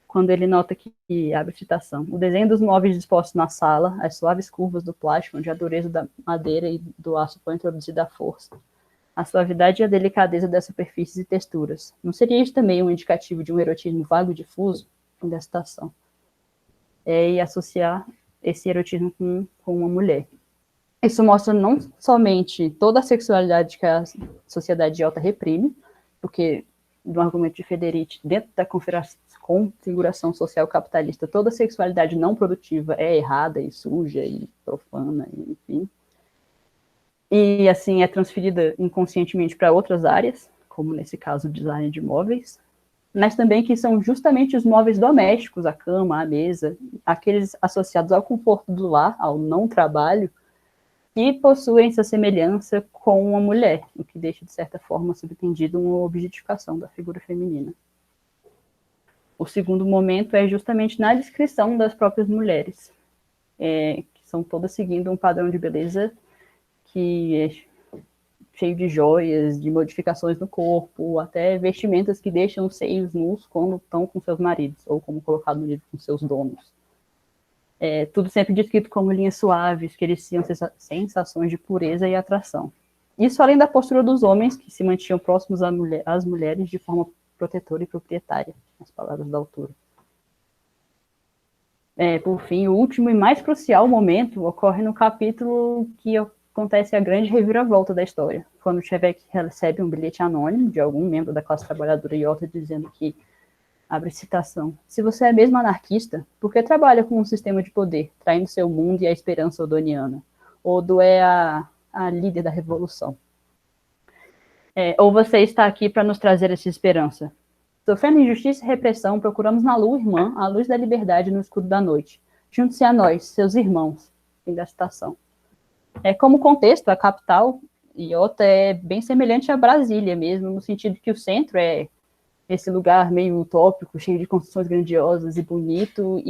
quando ele nota que, abre citação, o desenho dos móveis dispostos na sala, as suaves curvas do plástico, onde a dureza da madeira e do aço foi introduzida à força, a suavidade e a delicadeza das superfícies e texturas. Não seria isso também um indicativo de um erotismo vago e difuso? Fim da citação. E associar esse erotismo com uma mulher. Isso mostra não somente toda a sexualidade que a sociedade de alta reprime, porque, do argumento de Federici, dentro da configuração social capitalista, toda sexualidade não produtiva é errada e suja e profana, enfim. E, assim, é transferida inconscientemente para outras áreas, como nesse caso o design de móveis, mas também que são justamente os móveis domésticos, a cama, a mesa, aqueles associados ao conforto do lar, ao não trabalho, que possuem essa semelhança com uma mulher, o que deixa, de certa forma, subentendido uma objetificação da figura feminina. O segundo momento é justamente na descrição das próprias mulheres, que são todas seguindo um padrão de beleza que é cheio de joias, de modificações no corpo, até vestimentas que deixam os seios nus quando estão com seus maridos, ou como colocado no livro, com seus donos. Tudo sempre descrito como linhas suaves, que eliciam sensações de pureza e atração. Isso além da postura dos homens, que se mantinham próximos às mulheres de forma protetora e proprietária, as palavras da autora. Por fim, o último e mais crucial momento ocorre no capítulo que acontece a grande reviravolta da história, quando Chevek recebe um bilhete anônimo de algum membro da classe trabalhadora iota dizendo que, abre citação, se você é mesmo anarquista, por que trabalha com um sistema de poder, traindo seu mundo e a esperança odoniana? Odo é a líder da revolução. Ou você está aqui para nos trazer essa esperança? Sofrendo injustiça e repressão, procuramos na lua irmã a luz da liberdade no escuro da noite. Junte-se a nós, seus irmãos. Fim da citação. Como contexto, a capital, Iota, é bem semelhante a Brasília mesmo, no sentido que o centro é esse lugar meio utópico, cheio de construções grandiosas e bonito,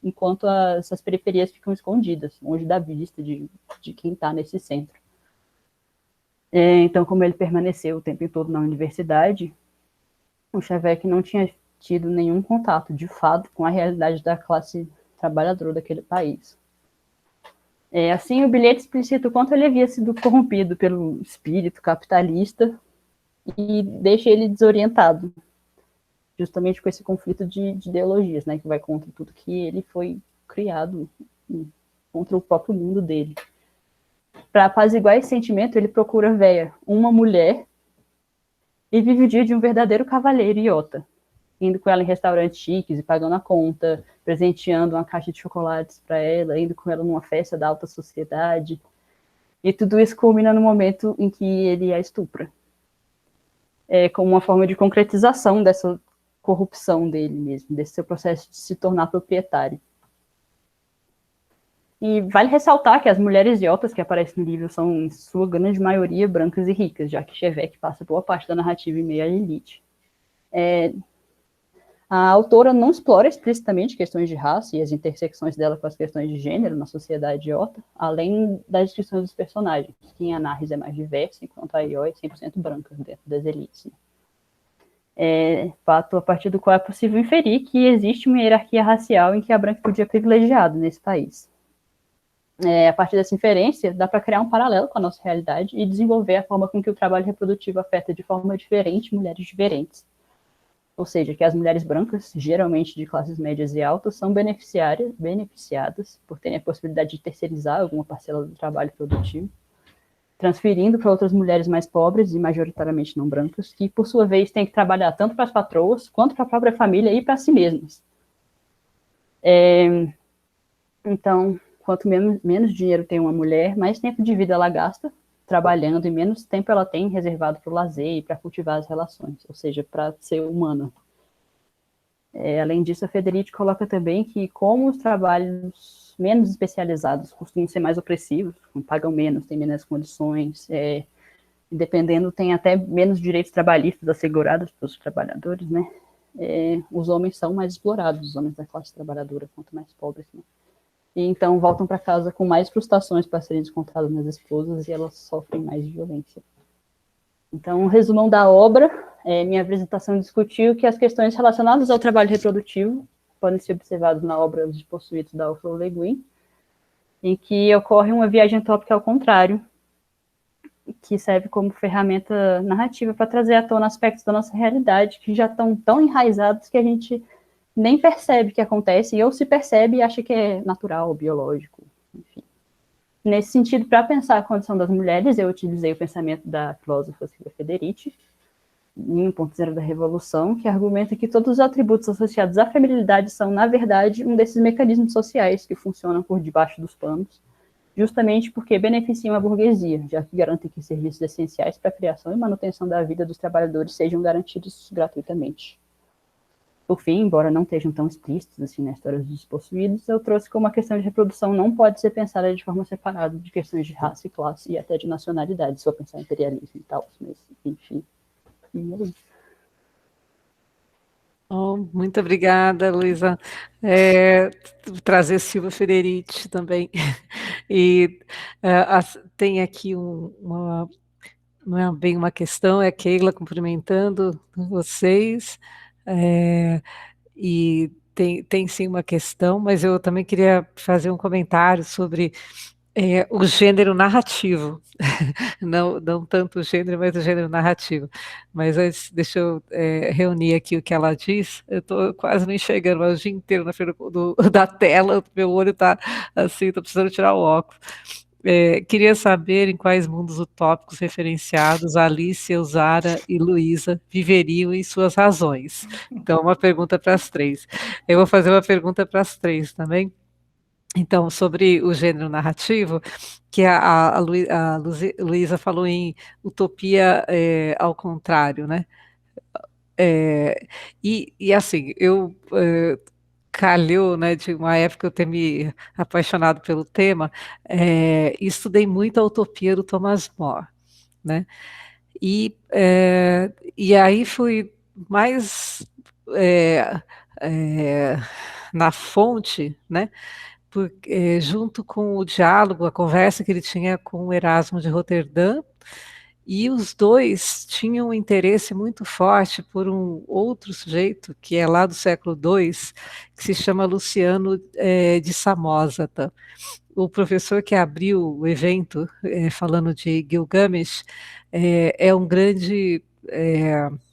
enquanto essas periferias ficam escondidas, longe da vista de quem está nesse centro. Então, como ele permaneceu o tempo todo na universidade, o Chevek não tinha tido nenhum contato, de fato, com a realidade da classe trabalhadora daquele país. Assim, o bilhete explicita o quanto ele havia sido corrompido pelo espírito capitalista e deixa ele desorientado, justamente com esse conflito de ideologias, né, que vai contra tudo que ele foi criado, contra o próprio mundo dele. Para apaziguar esse sentimento, ele procura Véia, uma mulher, e vive o dia de um verdadeiro cavalheiro iota, indo com ela em restaurantes chiques e pagando a conta, presenteando uma caixa de chocolates para ela, indo com ela numa festa da alta sociedade. E tudo isso culmina no momento em que ele a estupra. Como uma forma de concretização dessa corrupção dele mesmo, desse seu processo de se tornar proprietário. E vale ressaltar que as mulheres iotas que aparecem no livro são, em sua grande maioria, brancas e ricas, já que Chevek passa boa parte da narrativa em meio à elite. A autora não explora explicitamente questões de raça e as intersecções dela com as questões de gênero na sociedade idiota, além das descrições dos personagens, que em Anarres é mais diversa, enquanto a Ió é 100% branca dentro das elites. Fato a partir do qual é possível inferir que existe uma hierarquia racial em que a branquitude é privilegiada nesse país. A partir dessa inferência, dá para criar um paralelo com a nossa realidade e desenvolver a forma com que o trabalho reprodutivo afeta de forma diferente mulheres diferentes. Ou seja, que as mulheres brancas, geralmente de classes médias e altas, são beneficiadas por terem a possibilidade de terceirizar alguma parcela do trabalho produtivo, transferindo para outras mulheres mais pobres e majoritariamente não brancas, que, por sua vez, têm que trabalhar tanto para as patroas, quanto para a própria família e para si mesmas. Então, quanto menos dinheiro tem uma mulher, mais tempo de vida ela gasta trabalhando e menos tempo ela tem reservado para o lazer e para cultivar as relações, ou seja, para ser humana. Além disso, a Federici coloca também que como os trabalhos menos especializados costumam ser mais opressivos, pagam menos, têm menos condições, dependendo, tem até menos direitos trabalhistas assegurados para os trabalhadores, né? Os homens são mais explorados, os homens da classe trabalhadora, quanto mais pobres, né? E então voltam para casa com mais frustrações para serem descontadas nas esposas e elas sofrem mais violência. Então, um resumão da obra, minha apresentação discutiu que as questões relacionadas ao trabalho reprodutivo podem ser observadas na obra Os Despossuídos, da Ursula Le Guin, em que ocorre uma viagem tópica ao contrário, que serve como ferramenta narrativa para trazer à tona aspectos da nossa realidade que já estão tão enraizados que a gente nem percebe que acontece, ou se percebe e acha que é natural, biológico, enfim. Nesse sentido, para pensar a condição das mulheres, eu utilizei o pensamento da filósofa Silvia Federici, em 1.0 da Revolução, que argumenta que todos os atributos associados à feminilidade são, na verdade, um desses mecanismos sociais que funcionam por debaixo dos panos, justamente porque beneficiam a burguesia, já que garantem que serviços essenciais para a criação e manutenção da vida dos trabalhadores sejam garantidos gratuitamente. Por fim, embora não estejam tão explícitos assim na história dos despossuídos, eu trouxe como a questão de reprodução não pode ser pensada de forma separada de questões de raça e classe e até de nacionalidade, se for pensar em imperialismo e tal, mas enfim. Muito obrigada, Luísa. Trazer Silvia Federici também. E tem aqui não é bem uma questão, é Keila cumprimentando vocês. E tem sim uma questão, mas eu também queria fazer um comentário sobre o gênero narrativo, não tanto o gênero, mas o gênero narrativo. Mas antes, deixa eu reunir aqui o que ela diz. Eu estou quase não enxergando, mas o dia inteiro na frente da tela, meu olho está assim, estou precisando tirar o óculos. Queria saber em quais mundos utópicos referenciados Alice, Eusara e Luísa viveriam em suas razões. Então, uma pergunta para as três. Eu vou fazer uma pergunta para as três também. Então, sobre o gênero narrativo, que a Luísa falou em utopia ao contrário, né? E assim, eu calhou, né, de uma época eu ter me apaixonado pelo tema, e estudei muito a utopia do Thomas More, né? E aí fui mais na fonte, né? Junto com o diálogo, a conversa que ele tinha com o Erasmo de Roterdã, e os dois tinham um interesse muito forte por um outro sujeito, que é lá do século II, que se chama Luciano de Samosata. O professor que abriu o evento, falando de Gilgamesh, é um grande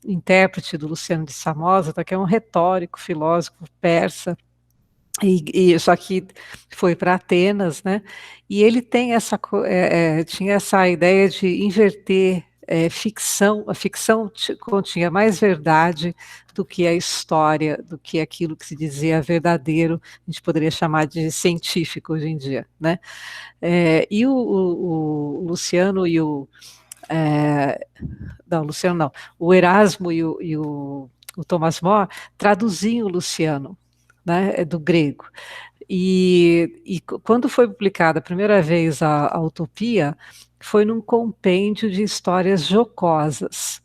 intérprete do Luciano de Samosata, que é um retórico, filósofo persa, só que foi para Atenas, né? E ele tem tinha essa ideia de inverter ficção. A ficção continha mais verdade do que a história, do que aquilo que se dizia verdadeiro, a gente poderia chamar de científico hoje em dia, né? E o Luciano e o não, Luciano não, o Erasmo e o Thomas More traduziam o Luciano, né, do grego. E quando foi publicada a primeira vez a Utopia, foi num compêndio de histórias jocosas.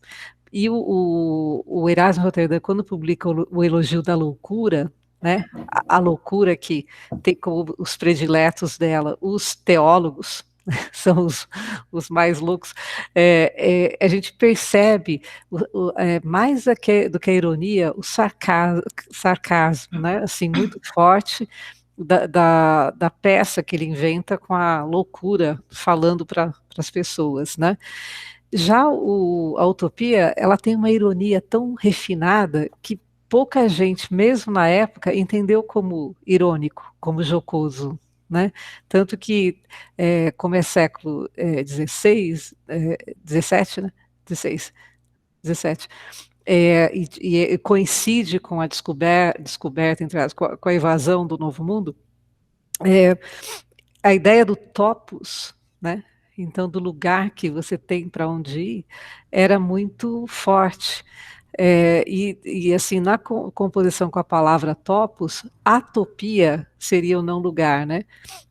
E o Erasmo Rotterdam, quando publica o Elogio da Loucura, né, a loucura que tem como os prediletos dela os teólogos, são os mais loucos, a gente percebe mais do que a ironia, o sarcasmo, né, assim, muito forte da peça que ele inventa com a loucura falando para as pessoas, né? Já a Utopia, ela tem uma ironia tão refinada que pouca gente, mesmo na época, entendeu como irônico, como jocoso, né? Tanto que, como é século XVI, 17, né? 16, 17, e coincide com a descoberta entre com a invasão do Novo Mundo, a ideia do topos, né? Então, do lugar que você tem para onde ir, era muito forte. E assim, na composição com a palavra topos, atopia seria o não lugar, né?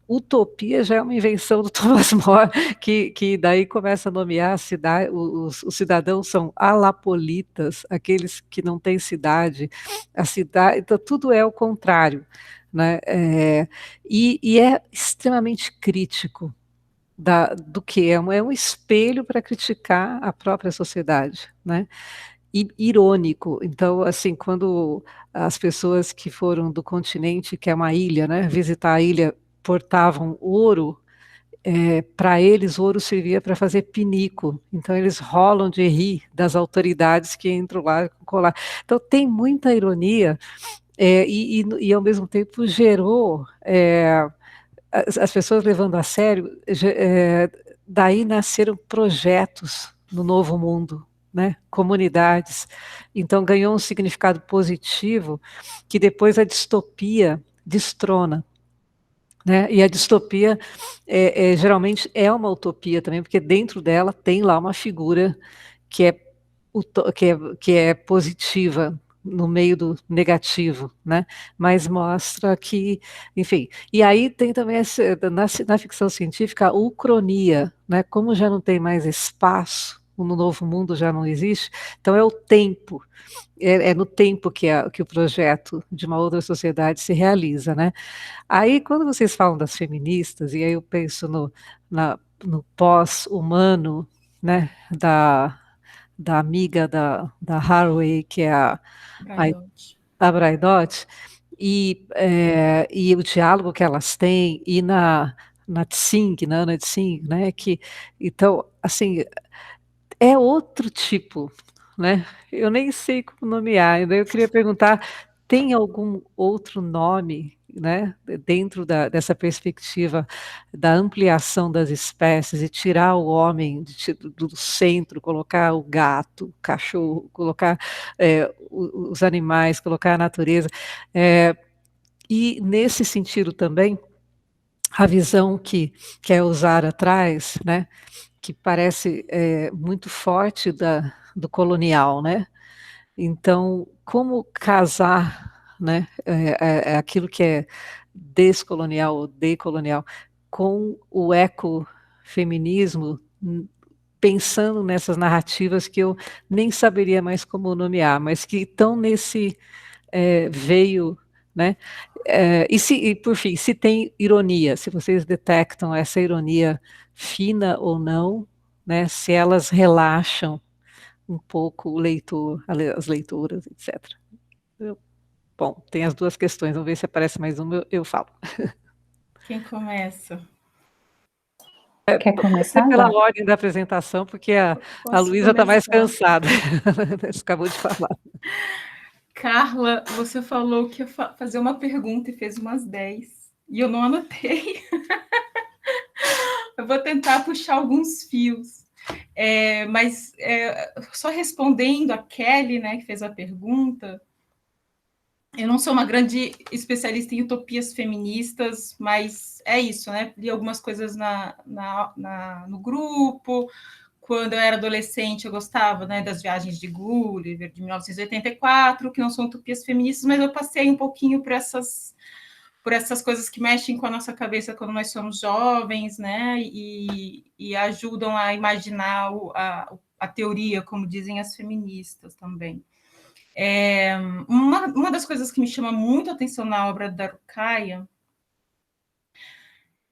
Utopia já é uma invenção do Thomas More, que daí começa a nomear a cidade, os cidadãos são alapolitas, aqueles que não têm cidade, a cidade, então tudo é o contrário, né? E é extremamente crítico do que é um espelho para criticar a própria sociedade, né? E irônico. Então, assim, quando as pessoas que foram do continente, que é uma ilha, né, visitar a ilha, portavam ouro, para eles ouro servia para fazer pinico. Então, eles rolam de rir das autoridades que entram lá com colar. Então, tem muita ironia, e ao mesmo tempo gerou as pessoas levando a sério, daí nasceram projetos no Novo Mundo, né? Comunidades. Então ganhou um significado positivo que depois a distopia destrona. Né? E a distopia geralmente é uma utopia também, porque dentro dela tem lá uma figura que é, que é positiva, no meio do negativo, né? Mas mostra que, enfim. E aí tem também na ficção científica a ucronia, né? Como já não tem mais espaço, no Novo Mundo já não existe, então é o tempo, no tempo que o projeto de uma outra sociedade se realiza, né? Aí quando vocês falam das feministas, e aí eu penso no pós-humano, né? Da amiga da Haraway, que é a Braidot, e o diálogo que elas têm, e na Tsing, na Ana Tsing, né, então, assim, é outro tipo, né, eu nem sei como nomear, eu queria perguntar, tem algum outro nome, né, dentro dessa perspectiva da ampliação das espécies e tirar o homem do centro, colocar o gato, o cachorro, colocar os animais, colocar a natureza, e nesse sentido também, a visão que a Elzara traz, né, que parece muito forte do colonial, né? Então, como casar, né, aquilo que é descolonial ou decolonial com o ecofeminismo, pensando nessas narrativas que eu nem saberia mais como nomear, mas que estão nesse veio, né? E por fim, se tem ironia, se vocês detectam essa ironia fina ou não, né? Se elas relaxam um pouco o leitor, as leitoras, etc. Bom, tem as duas questões, vamos ver se aparece mais uma, eu falo. Quem começa? Quer começar? Pela ordem da apresentação, porque a Luísa está mais cansada. Você acabou de falar. Carla, você falou que ia fazer uma pergunta e fez umas 10, e eu não anotei. Eu vou tentar puxar alguns fios. Mas só respondendo a Kelly, né, que fez a pergunta, eu não sou uma grande especialista em utopias feministas, mas é isso, né? Li algumas coisas no grupo. Quando eu era adolescente, eu gostava, né, das viagens de Gulliver, de 1984, que não são utopias feministas, mas eu passei um pouquinho por essas coisas que mexem com a nossa cabeça quando nós somos jovens, né, e ajudam a imaginar a teoria, como dizem as feministas também. Uma das coisas que me chama muito a atenção na obra da Ruqaia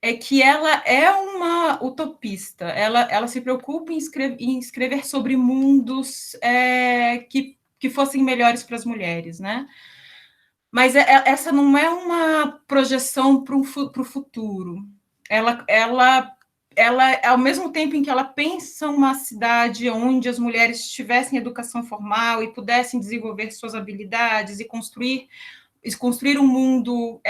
é que ela é uma utopista, ela se preocupa em escrever sobre mundos que fossem melhores para as mulheres, né? Mas essa não é uma projeção para o futuro. Ela, ao mesmo tempo em que ela pensa uma cidade onde as mulheres tivessem educação formal e pudessem desenvolver suas habilidades e construir um mundo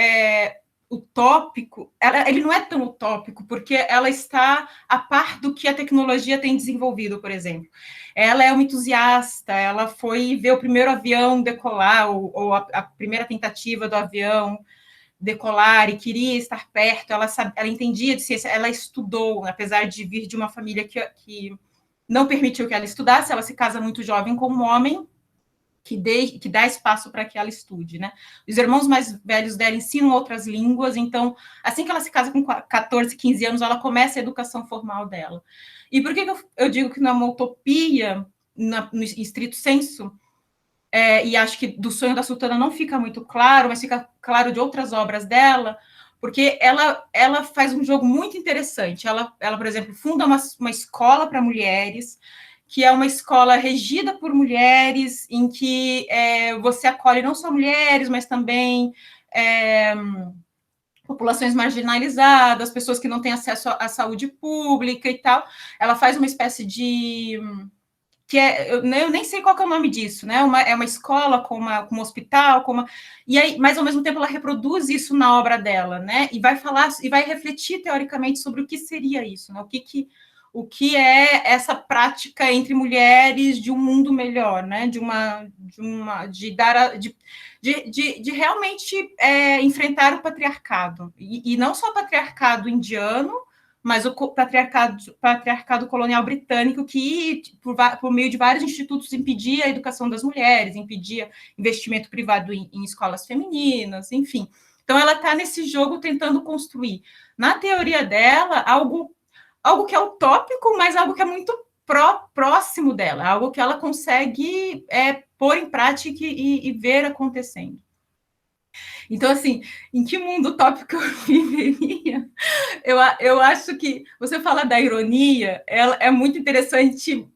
utópico, ele não é tão utópico, porque ela está a par do que a tecnologia tem desenvolvido, por exemplo. Ela é uma entusiasta, ela foi ver o primeiro avião decolar, ou a primeira tentativa do avião decolar, e queria estar perto, ela entendia de ciência, ela estudou, apesar de vir de uma família que não permitiu que ela estudasse, ela se casa muito jovem com um homem, que dá espaço para que ela estude, né? Os irmãos mais velhos dela ensinam outras línguas, então, assim que ela se casa com 14, 15 anos, ela começa a educação formal dela. E por que eu digo que não é uma utopia, no estrito senso, e acho que do Sonho da Sultana não fica muito claro, mas fica claro de outras obras dela, porque ela faz um jogo muito interessante. Ela por exemplo, funda uma escola para mulheres, que é uma escola regida por mulheres, em que você acolhe não só mulheres, mas também populações marginalizadas, pessoas que não têm acesso à saúde pública e tal. Ela faz uma espécie de... eu nem sei qual que é o nome disso, né? É uma escola com um hospital, e aí, mas ao mesmo tempo ela reproduz isso na obra dela, né? E vai falar e vai refletir teoricamente sobre o que seria isso, né? O que é essa prática entre mulheres de um mundo melhor, né? De realmente enfrentar o patriarcado, e não só o patriarcado indiano, mas o patriarcado colonial britânico, que, por meio de vários institutos, impedia a educação das mulheres, impedia investimento privado em escolas femininas, enfim. Então, ela está nesse jogo tentando construir, na teoria dela, algo que é utópico, mas algo que é muito próximo dela, algo que ela consegue pôr em prática e ver acontecendo. Então, assim, em que mundo utópico eu viveria? Eu acho que você fala da ironia, é muito interessante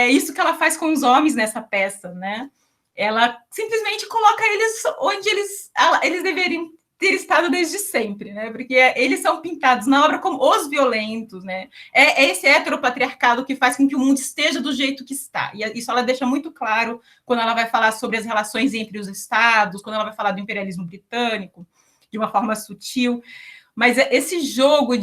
isso que ela faz com os homens nessa peça, né? Ela simplesmente coloca eles onde eles deveriam ter estado desde sempre, né? Porque eles são pintados na obra como os violentos, né? É esse heteropatriarcado que faz com que o mundo esteja do jeito que está. E isso ela deixa muito claro quando ela vai falar sobre as relações entre os estados, quando ela vai falar do imperialismo britânico, de uma forma sutil. Mas esse jogo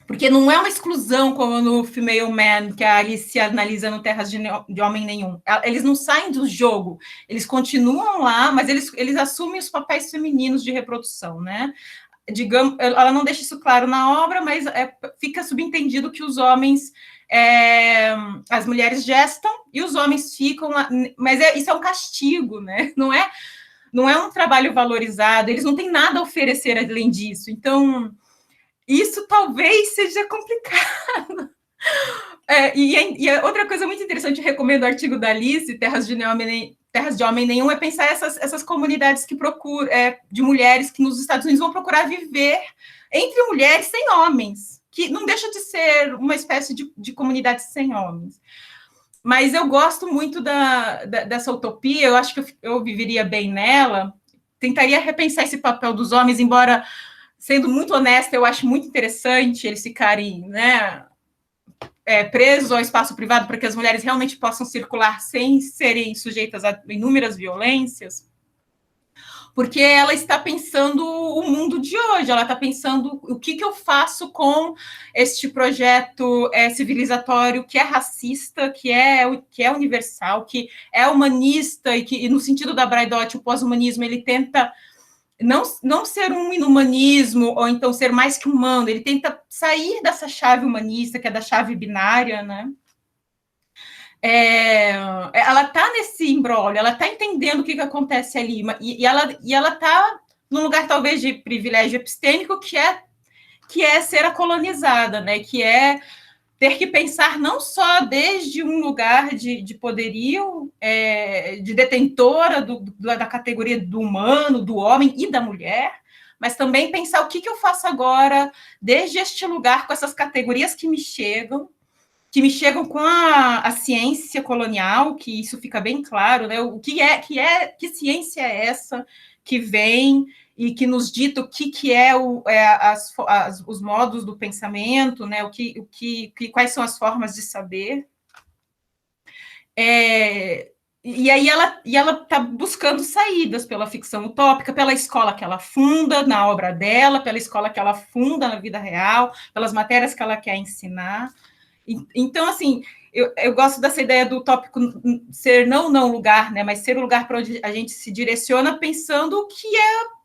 porque não é uma exclusão como no Female Man, que a Alice analisa no Terras de Homem Nenhum. Eles não saem do jogo, eles continuam lá, mas eles assumem os papéis femininos de reprodução, né? Digamos, ela não deixa isso claro na obra, mas fica subentendido que os homens, as mulheres gestam e os homens ficam lá, mas isso é um castigo, né? Não é um trabalho valorizado, eles não têm nada a oferecer além disso, então isso talvez seja complicado. E outra coisa muito interessante, eu recomendo o artigo da Alice, Terras de Homem Nenhum, é pensar essas comunidades que procuram, de mulheres que nos Estados Unidos vão procurar viver entre mulheres sem homens, que não deixa de ser uma espécie de comunidade sem homens. Mas eu gosto muito dessa utopia, eu acho que eu viveria bem nela, tentaria repensar esse papel dos homens, embora... Sendo muito honesta, eu acho muito interessante eles ficarem, né, presos ao espaço privado para que as mulheres realmente possam circular sem serem sujeitas a inúmeras violências, porque ela está pensando o mundo de hoje, ela está pensando o que eu faço com este projeto civilizatório que é racista, que é universal, que é humanista, e no sentido da Braidot, o pós-humanismo, ele tenta... Não ser um inumanismo, ou então ser mais que humano, ele tenta sair dessa chave humanista, que é da chave binária, né? Ela está nesse imbróglio, ela está entendendo o que acontece ali, e ela está num lugar, talvez, de privilégio epistêmico, que é ser a colonizada, né? Que é ter que pensar não só desde um lugar de poderio, de detentora da categoria do humano, do homem e da mulher, mas também pensar o que eu faço agora, desde este lugar, com essas categorias que me chegam com a ciência colonial, que isso fica bem claro, né? O que ciência é essa que vem e que nos dita o que é os modos do pensamento, né? Quais são as formas de saber. E aí ela está buscando saídas pela ficção utópica, pela escola que ela funda na obra dela, pela escola que ela funda na vida real, pelas matérias que ela quer ensinar. Então, assim, eu gosto dessa ideia do tópico ser não lugar, né, mas ser o lugar para onde a gente se direciona, pensando o que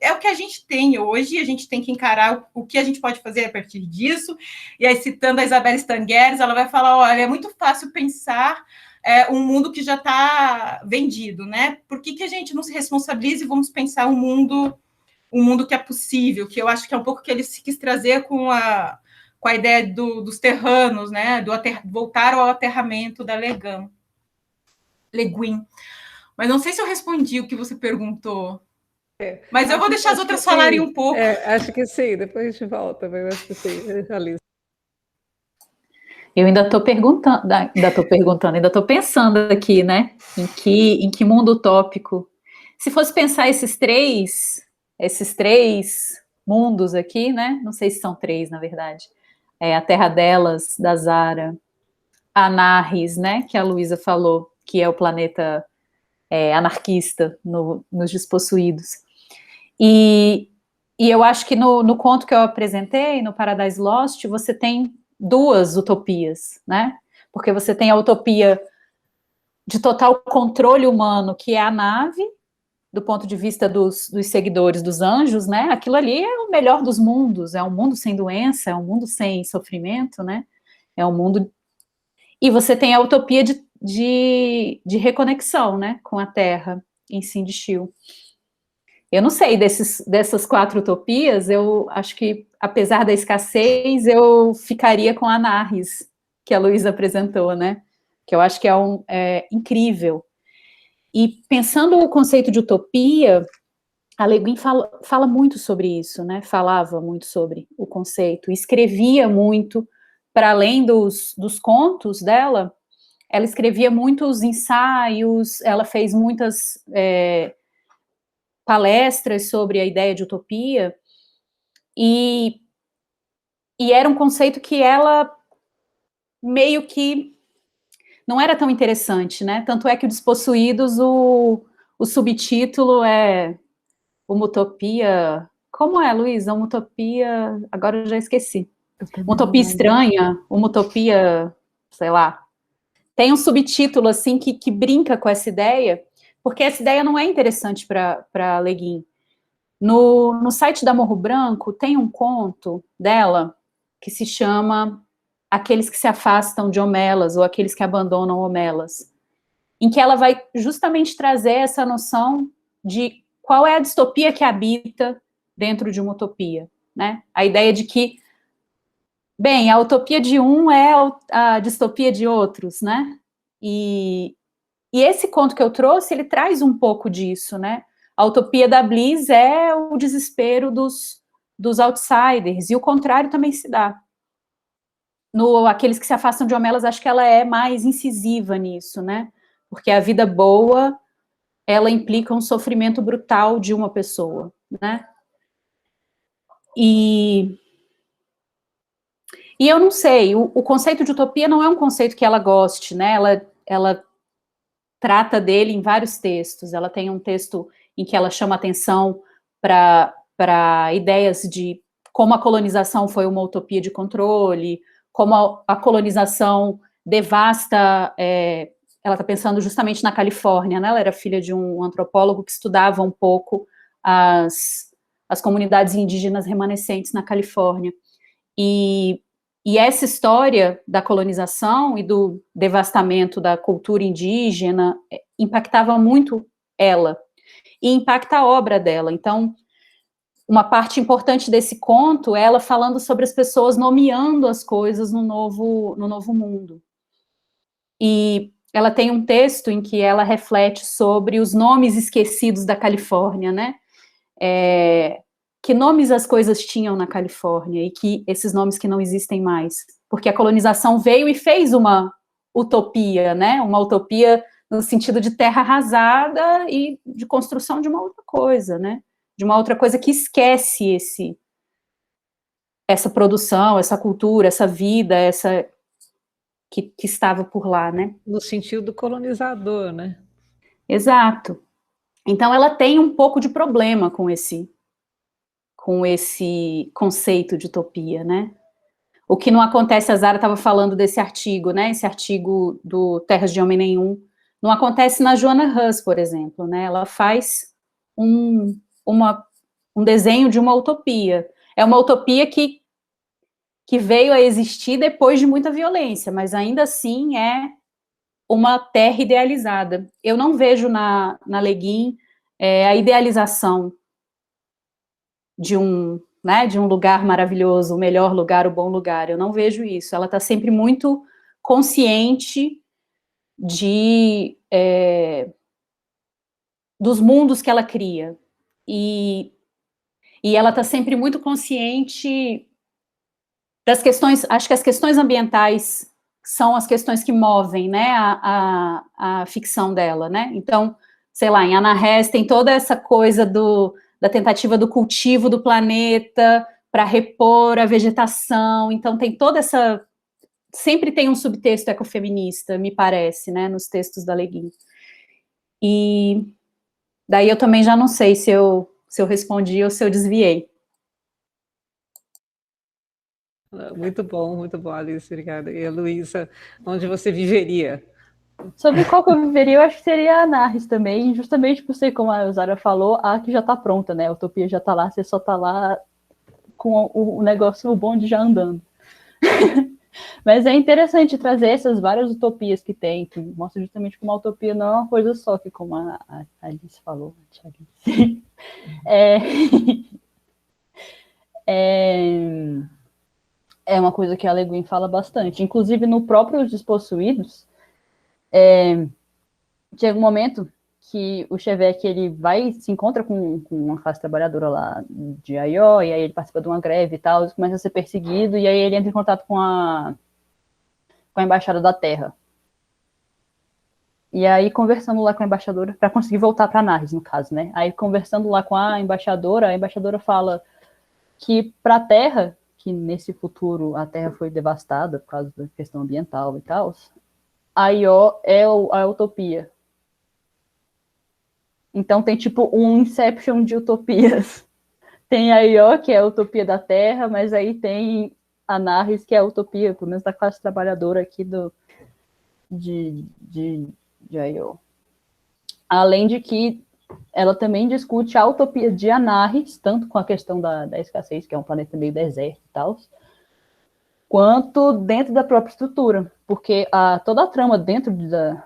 é o que a gente tem hoje, a gente tem que encarar o que a gente pode fazer a partir disso. E aí, citando a Isabelle Stangueres, ela vai falar, olha, é muito fácil pensar um mundo que já está vendido, né? Por que a gente não se responsabiliza e vamos pensar um mundo que é possível, que eu acho que é um pouco que ele se quis trazer com a ideia dos terranos, né? Voltar ao aterramento da Le Guin. Mas não sei se eu respondi o que você perguntou. Mas eu vou deixar as outras falarem um pouco. Acho que sim, depois a gente volta, mas acho que sim, Alice. Eu ainda estou ainda estou pensando aqui, né? Em que mundo utópico. Se fosse pensar esses três mundos aqui, né? Não sei se são três, na verdade. A Terra delas, da Zara, a Anarres, né? Que a Luísa falou, que é o planeta anarquista nos Despossuídos. E eu acho que no conto que eu apresentei, no Paradise Lost, você tem duas utopias, né? Porque você tem a utopia de total controle humano, que é a nave, do ponto de vista dos seguidores dos anjos, né? Aquilo ali é o melhor dos mundos, é um mundo sem doença, é um mundo sem sofrimento, né? É um mundo... E você tem a utopia de reconexão, né? Com a Terra, em Sindicil. Eu não sei, dessas quatro utopias, eu acho que, apesar da escassez, eu ficaria com a Anarres, que a Luísa apresentou, né? Que eu acho que é incrível. E pensando o conceito de utopia, a Le Guin fala muito sobre isso, né? Falava muito sobre o conceito, escrevia muito, para além dos contos dela, ela escrevia muitos ensaios, ela fez muitas... palestras sobre a ideia de utopia, e era um conceito que ela meio que não era tão interessante, né? Tanto é que o Despossuídos, o subtítulo é uma utopia... Como é, Luísa? Uma utopia... Agora eu já esqueci. Uma utopia estranha, uma utopia... sei lá. Tem um subtítulo, assim, que brinca com essa ideia, porque essa ideia não é interessante para Le Guin. No site da Morro Branco tem um conto dela que se chama Aqueles que se afastam de Homelas, ou Aqueles que abandonam Homelas, em que ela vai justamente trazer essa noção de qual é a distopia que habita dentro de uma utopia, né? A ideia de que, bem, a utopia de um é a distopia de outros, né? E esse conto que eu trouxe, ele traz um pouco disso, né? A utopia da Bliss é o desespero dos outsiders, e o contrário também se dá. No Aqueles que se afastam de Homelas, acho que ela é mais incisiva nisso, né? Porque a vida boa, ela implica um sofrimento brutal de uma pessoa, né? E eu não sei, o conceito de utopia não é um conceito que ela goste, né? Ela trata dele em vários textos. Ela tem um texto em que ela chama atenção para ideias de como a colonização foi uma utopia de controle, como a colonização devasta... ela está pensando justamente na Califórnia, né? Ela era filha de um antropólogo que estudava um pouco as comunidades indígenas remanescentes na Califórnia. E essa história da colonização e do devastamento da cultura indígena impactava muito ela, e impacta a obra dela. Então, uma parte importante desse conto é ela falando sobre as pessoas nomeando as coisas no novo mundo. E ela tem um texto em que ela reflete sobre os nomes esquecidos da Califórnia, né? Que nomes as coisas tinham na Califórnia e que esses nomes que não existem mais. Porque a colonização veio e fez uma utopia, né? Uma utopia no sentido de terra arrasada e de construção de uma outra coisa, né? De uma outra coisa que esquece essa produção, essa cultura, essa vida, que estava por lá, né? No sentido colonizador, né? Exato. Então ela tem um pouco de problema com esse conceito de utopia, né? O que não acontece, a Zara estava falando desse artigo, né? Esse artigo do Terras de Homem Nenhum, não acontece na Joanna Huss, por exemplo, né? Ela faz um desenho de uma utopia. É uma utopia que veio a existir depois de muita violência, mas ainda assim é uma terra idealizada. Eu não vejo na Le Guin a idealização de um lugar maravilhoso, o melhor lugar, o bom lugar. Eu não vejo isso. Ela está sempre muito consciente dos mundos que ela cria. E ela está sempre muito consciente das questões, acho que as questões ambientais são as questões que movem, né, a ficção dela, né? Então, sei lá, em Anna Hess tem toda essa coisa da tentativa do cultivo do planeta para repor a vegetação, então tem toda essa... Sempre tem um subtexto ecofeminista, me parece, né, nos textos da Le Guin. E daí eu também já não sei se eu respondi ou se eu desviei. Muito bom, Alice, obrigada. E a Luísa, onde você viveria? Sobre qual que eu viveria, eu acho que seria a Anarres também, justamente por ser, como a Zara falou, a que já tá pronta, né? A utopia já tá lá, você só tá lá com o negócio, o bonde já andando. Mas é interessante trazer essas várias utopias que tem, que mostra justamente como a utopia não é uma coisa só, que como a Alice falou, é uma coisa que a Le Guin fala bastante. Inclusive, no próprio Os Despossuídos, chega um momento que o Chevek, ele se encontra com uma classe trabalhadora lá de Aió, e aí ele participa de uma greve e tal, começa a ser perseguido, e aí ele entra em contato com a Embaixada da Terra. E aí, conversando lá com a embaixadora, para conseguir voltar para Anarres, no caso, né? Aí, conversando lá com a embaixadora fala que para a Terra, que nesse futuro a Terra foi devastada por causa da questão ambiental e tal, Aió é a utopia. Então tem tipo um Inception de utopias. Tem Aió, que é a utopia da Terra, mas aí tem Anarres, que é a utopia, pelo menos da classe trabalhadora aqui de Aió. Além de que ela também discute a utopia de Anarres, tanto com a questão da escassez, que é um planeta meio deserto e tal, quanto dentro da própria estrutura, porque toda a trama dentro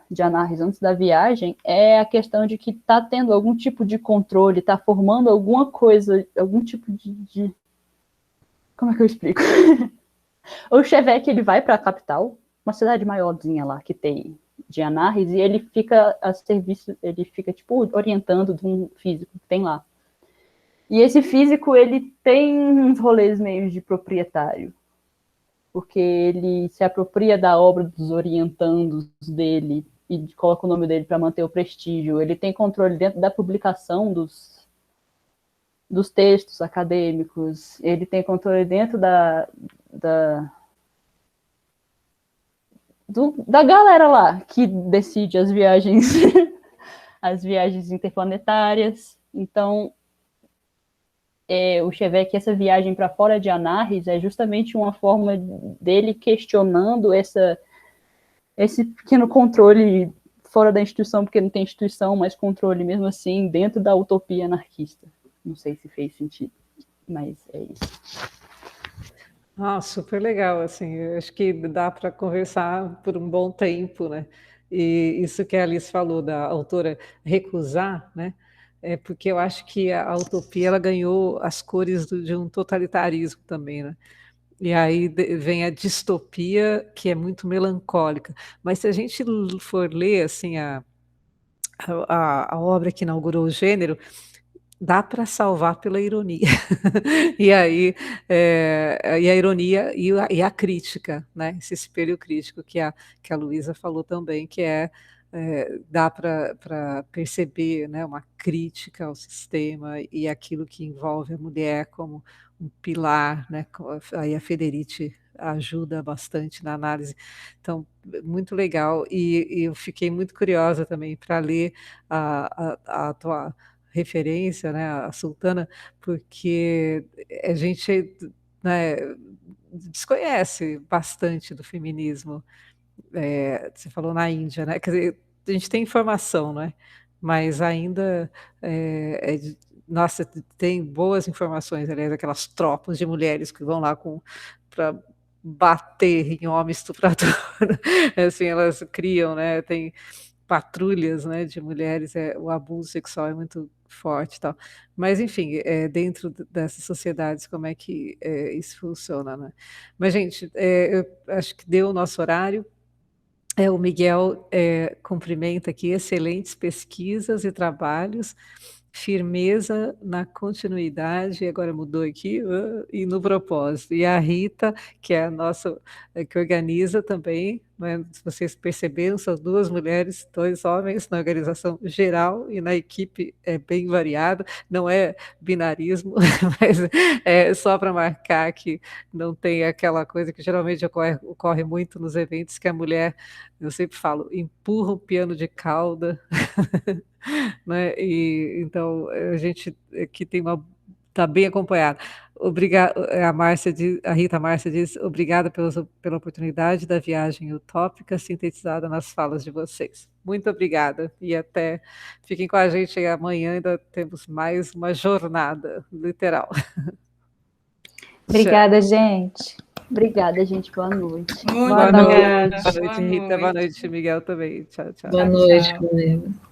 de Anarres antes da viagem é a questão de que está tendo algum tipo de controle, está formando alguma coisa, algum tipo de... Como é que eu explico? O Chevek, ele vai para a capital, uma cidade maiorzinha lá que tem de Anarres, e ele fica a serviço, ele fica tipo orientando de um físico que tem lá. E esse físico, ele tem uns rolês meio de proprietário, porque ele se apropria da obra dos orientandos dele e coloca o nome dele para manter o prestígio. Ele tem controle dentro da publicação dos textos acadêmicos, ele tem controle dentro da galera lá que decide as viagens as viagens interplanetárias. Então, o Chevek, essa viagem para fora de Anarres é justamente uma forma dele questionando esse pequeno controle fora da instituição, porque não tem instituição, mas controle mesmo assim dentro da utopia anarquista. Não sei se fez sentido, mas é isso. Super legal, assim, eu acho que dá para conversar por um bom tempo, né? E isso que a Alice falou da autora recusar, né? porque eu acho que a utopia ela ganhou as cores de um totalitarismo também, né? E aí vem a distopia, que é muito melancólica. Mas se a gente for ler assim, a obra que inaugurou o gênero, dá para salvar pela ironia. E aí, e a ironia e a crítica, né? Esse espelho crítico que a Luísa falou também, que dá para perceber, né, uma crítica ao sistema e aquilo que envolve a mulher como um pilar, né? Aí a Federici ajuda bastante na análise. Então, muito legal. E eu fiquei muito curiosa também para ler a tua referência, né, a Sultana, porque a gente, né, desconhece bastante do feminismo. Você falou na Índia, né? Quer dizer, a gente tem informação, né? Mas ainda, nossa, tem boas informações, aliás, aquelas tropas de mulheres que vão lá para bater em homem estuprador, assim, elas criam, né? Tem patrulhas, né, de mulheres, o abuso sexual é muito forte e tal. Mas, enfim, dentro dessas sociedades, como é que isso funciona, né? Mas, gente, eu acho que deu o nosso horário. O Miguel cumprimenta aqui excelentes pesquisas e trabalhos, firmeza na continuidade, agora mudou aqui, e no propósito. E a Rita, que é a nossa, que organiza também, né, se vocês perceberam, são 2 mulheres, 2 homens na organização geral e na equipe é bem variada, não é binarismo, mas é só para marcar que não tem aquela coisa que geralmente ocorre muito nos eventos, que a mulher, eu sempre falo, empurra o piano de cauda, né? E então a gente aqui tem uma está bem acompanhada. A Rita Márcia diz obrigada pela oportunidade da viagem utópica sintetizada nas falas de vocês. Muito obrigada e até fiquem com a gente amanhã, ainda temos mais uma jornada literal. Obrigada, gente. Obrigada, gente. Boa noite. Muito Boa obrigada. noite, Rita. Boa noite, Miguel também. Tchau, tchau. Boa noite, Helena.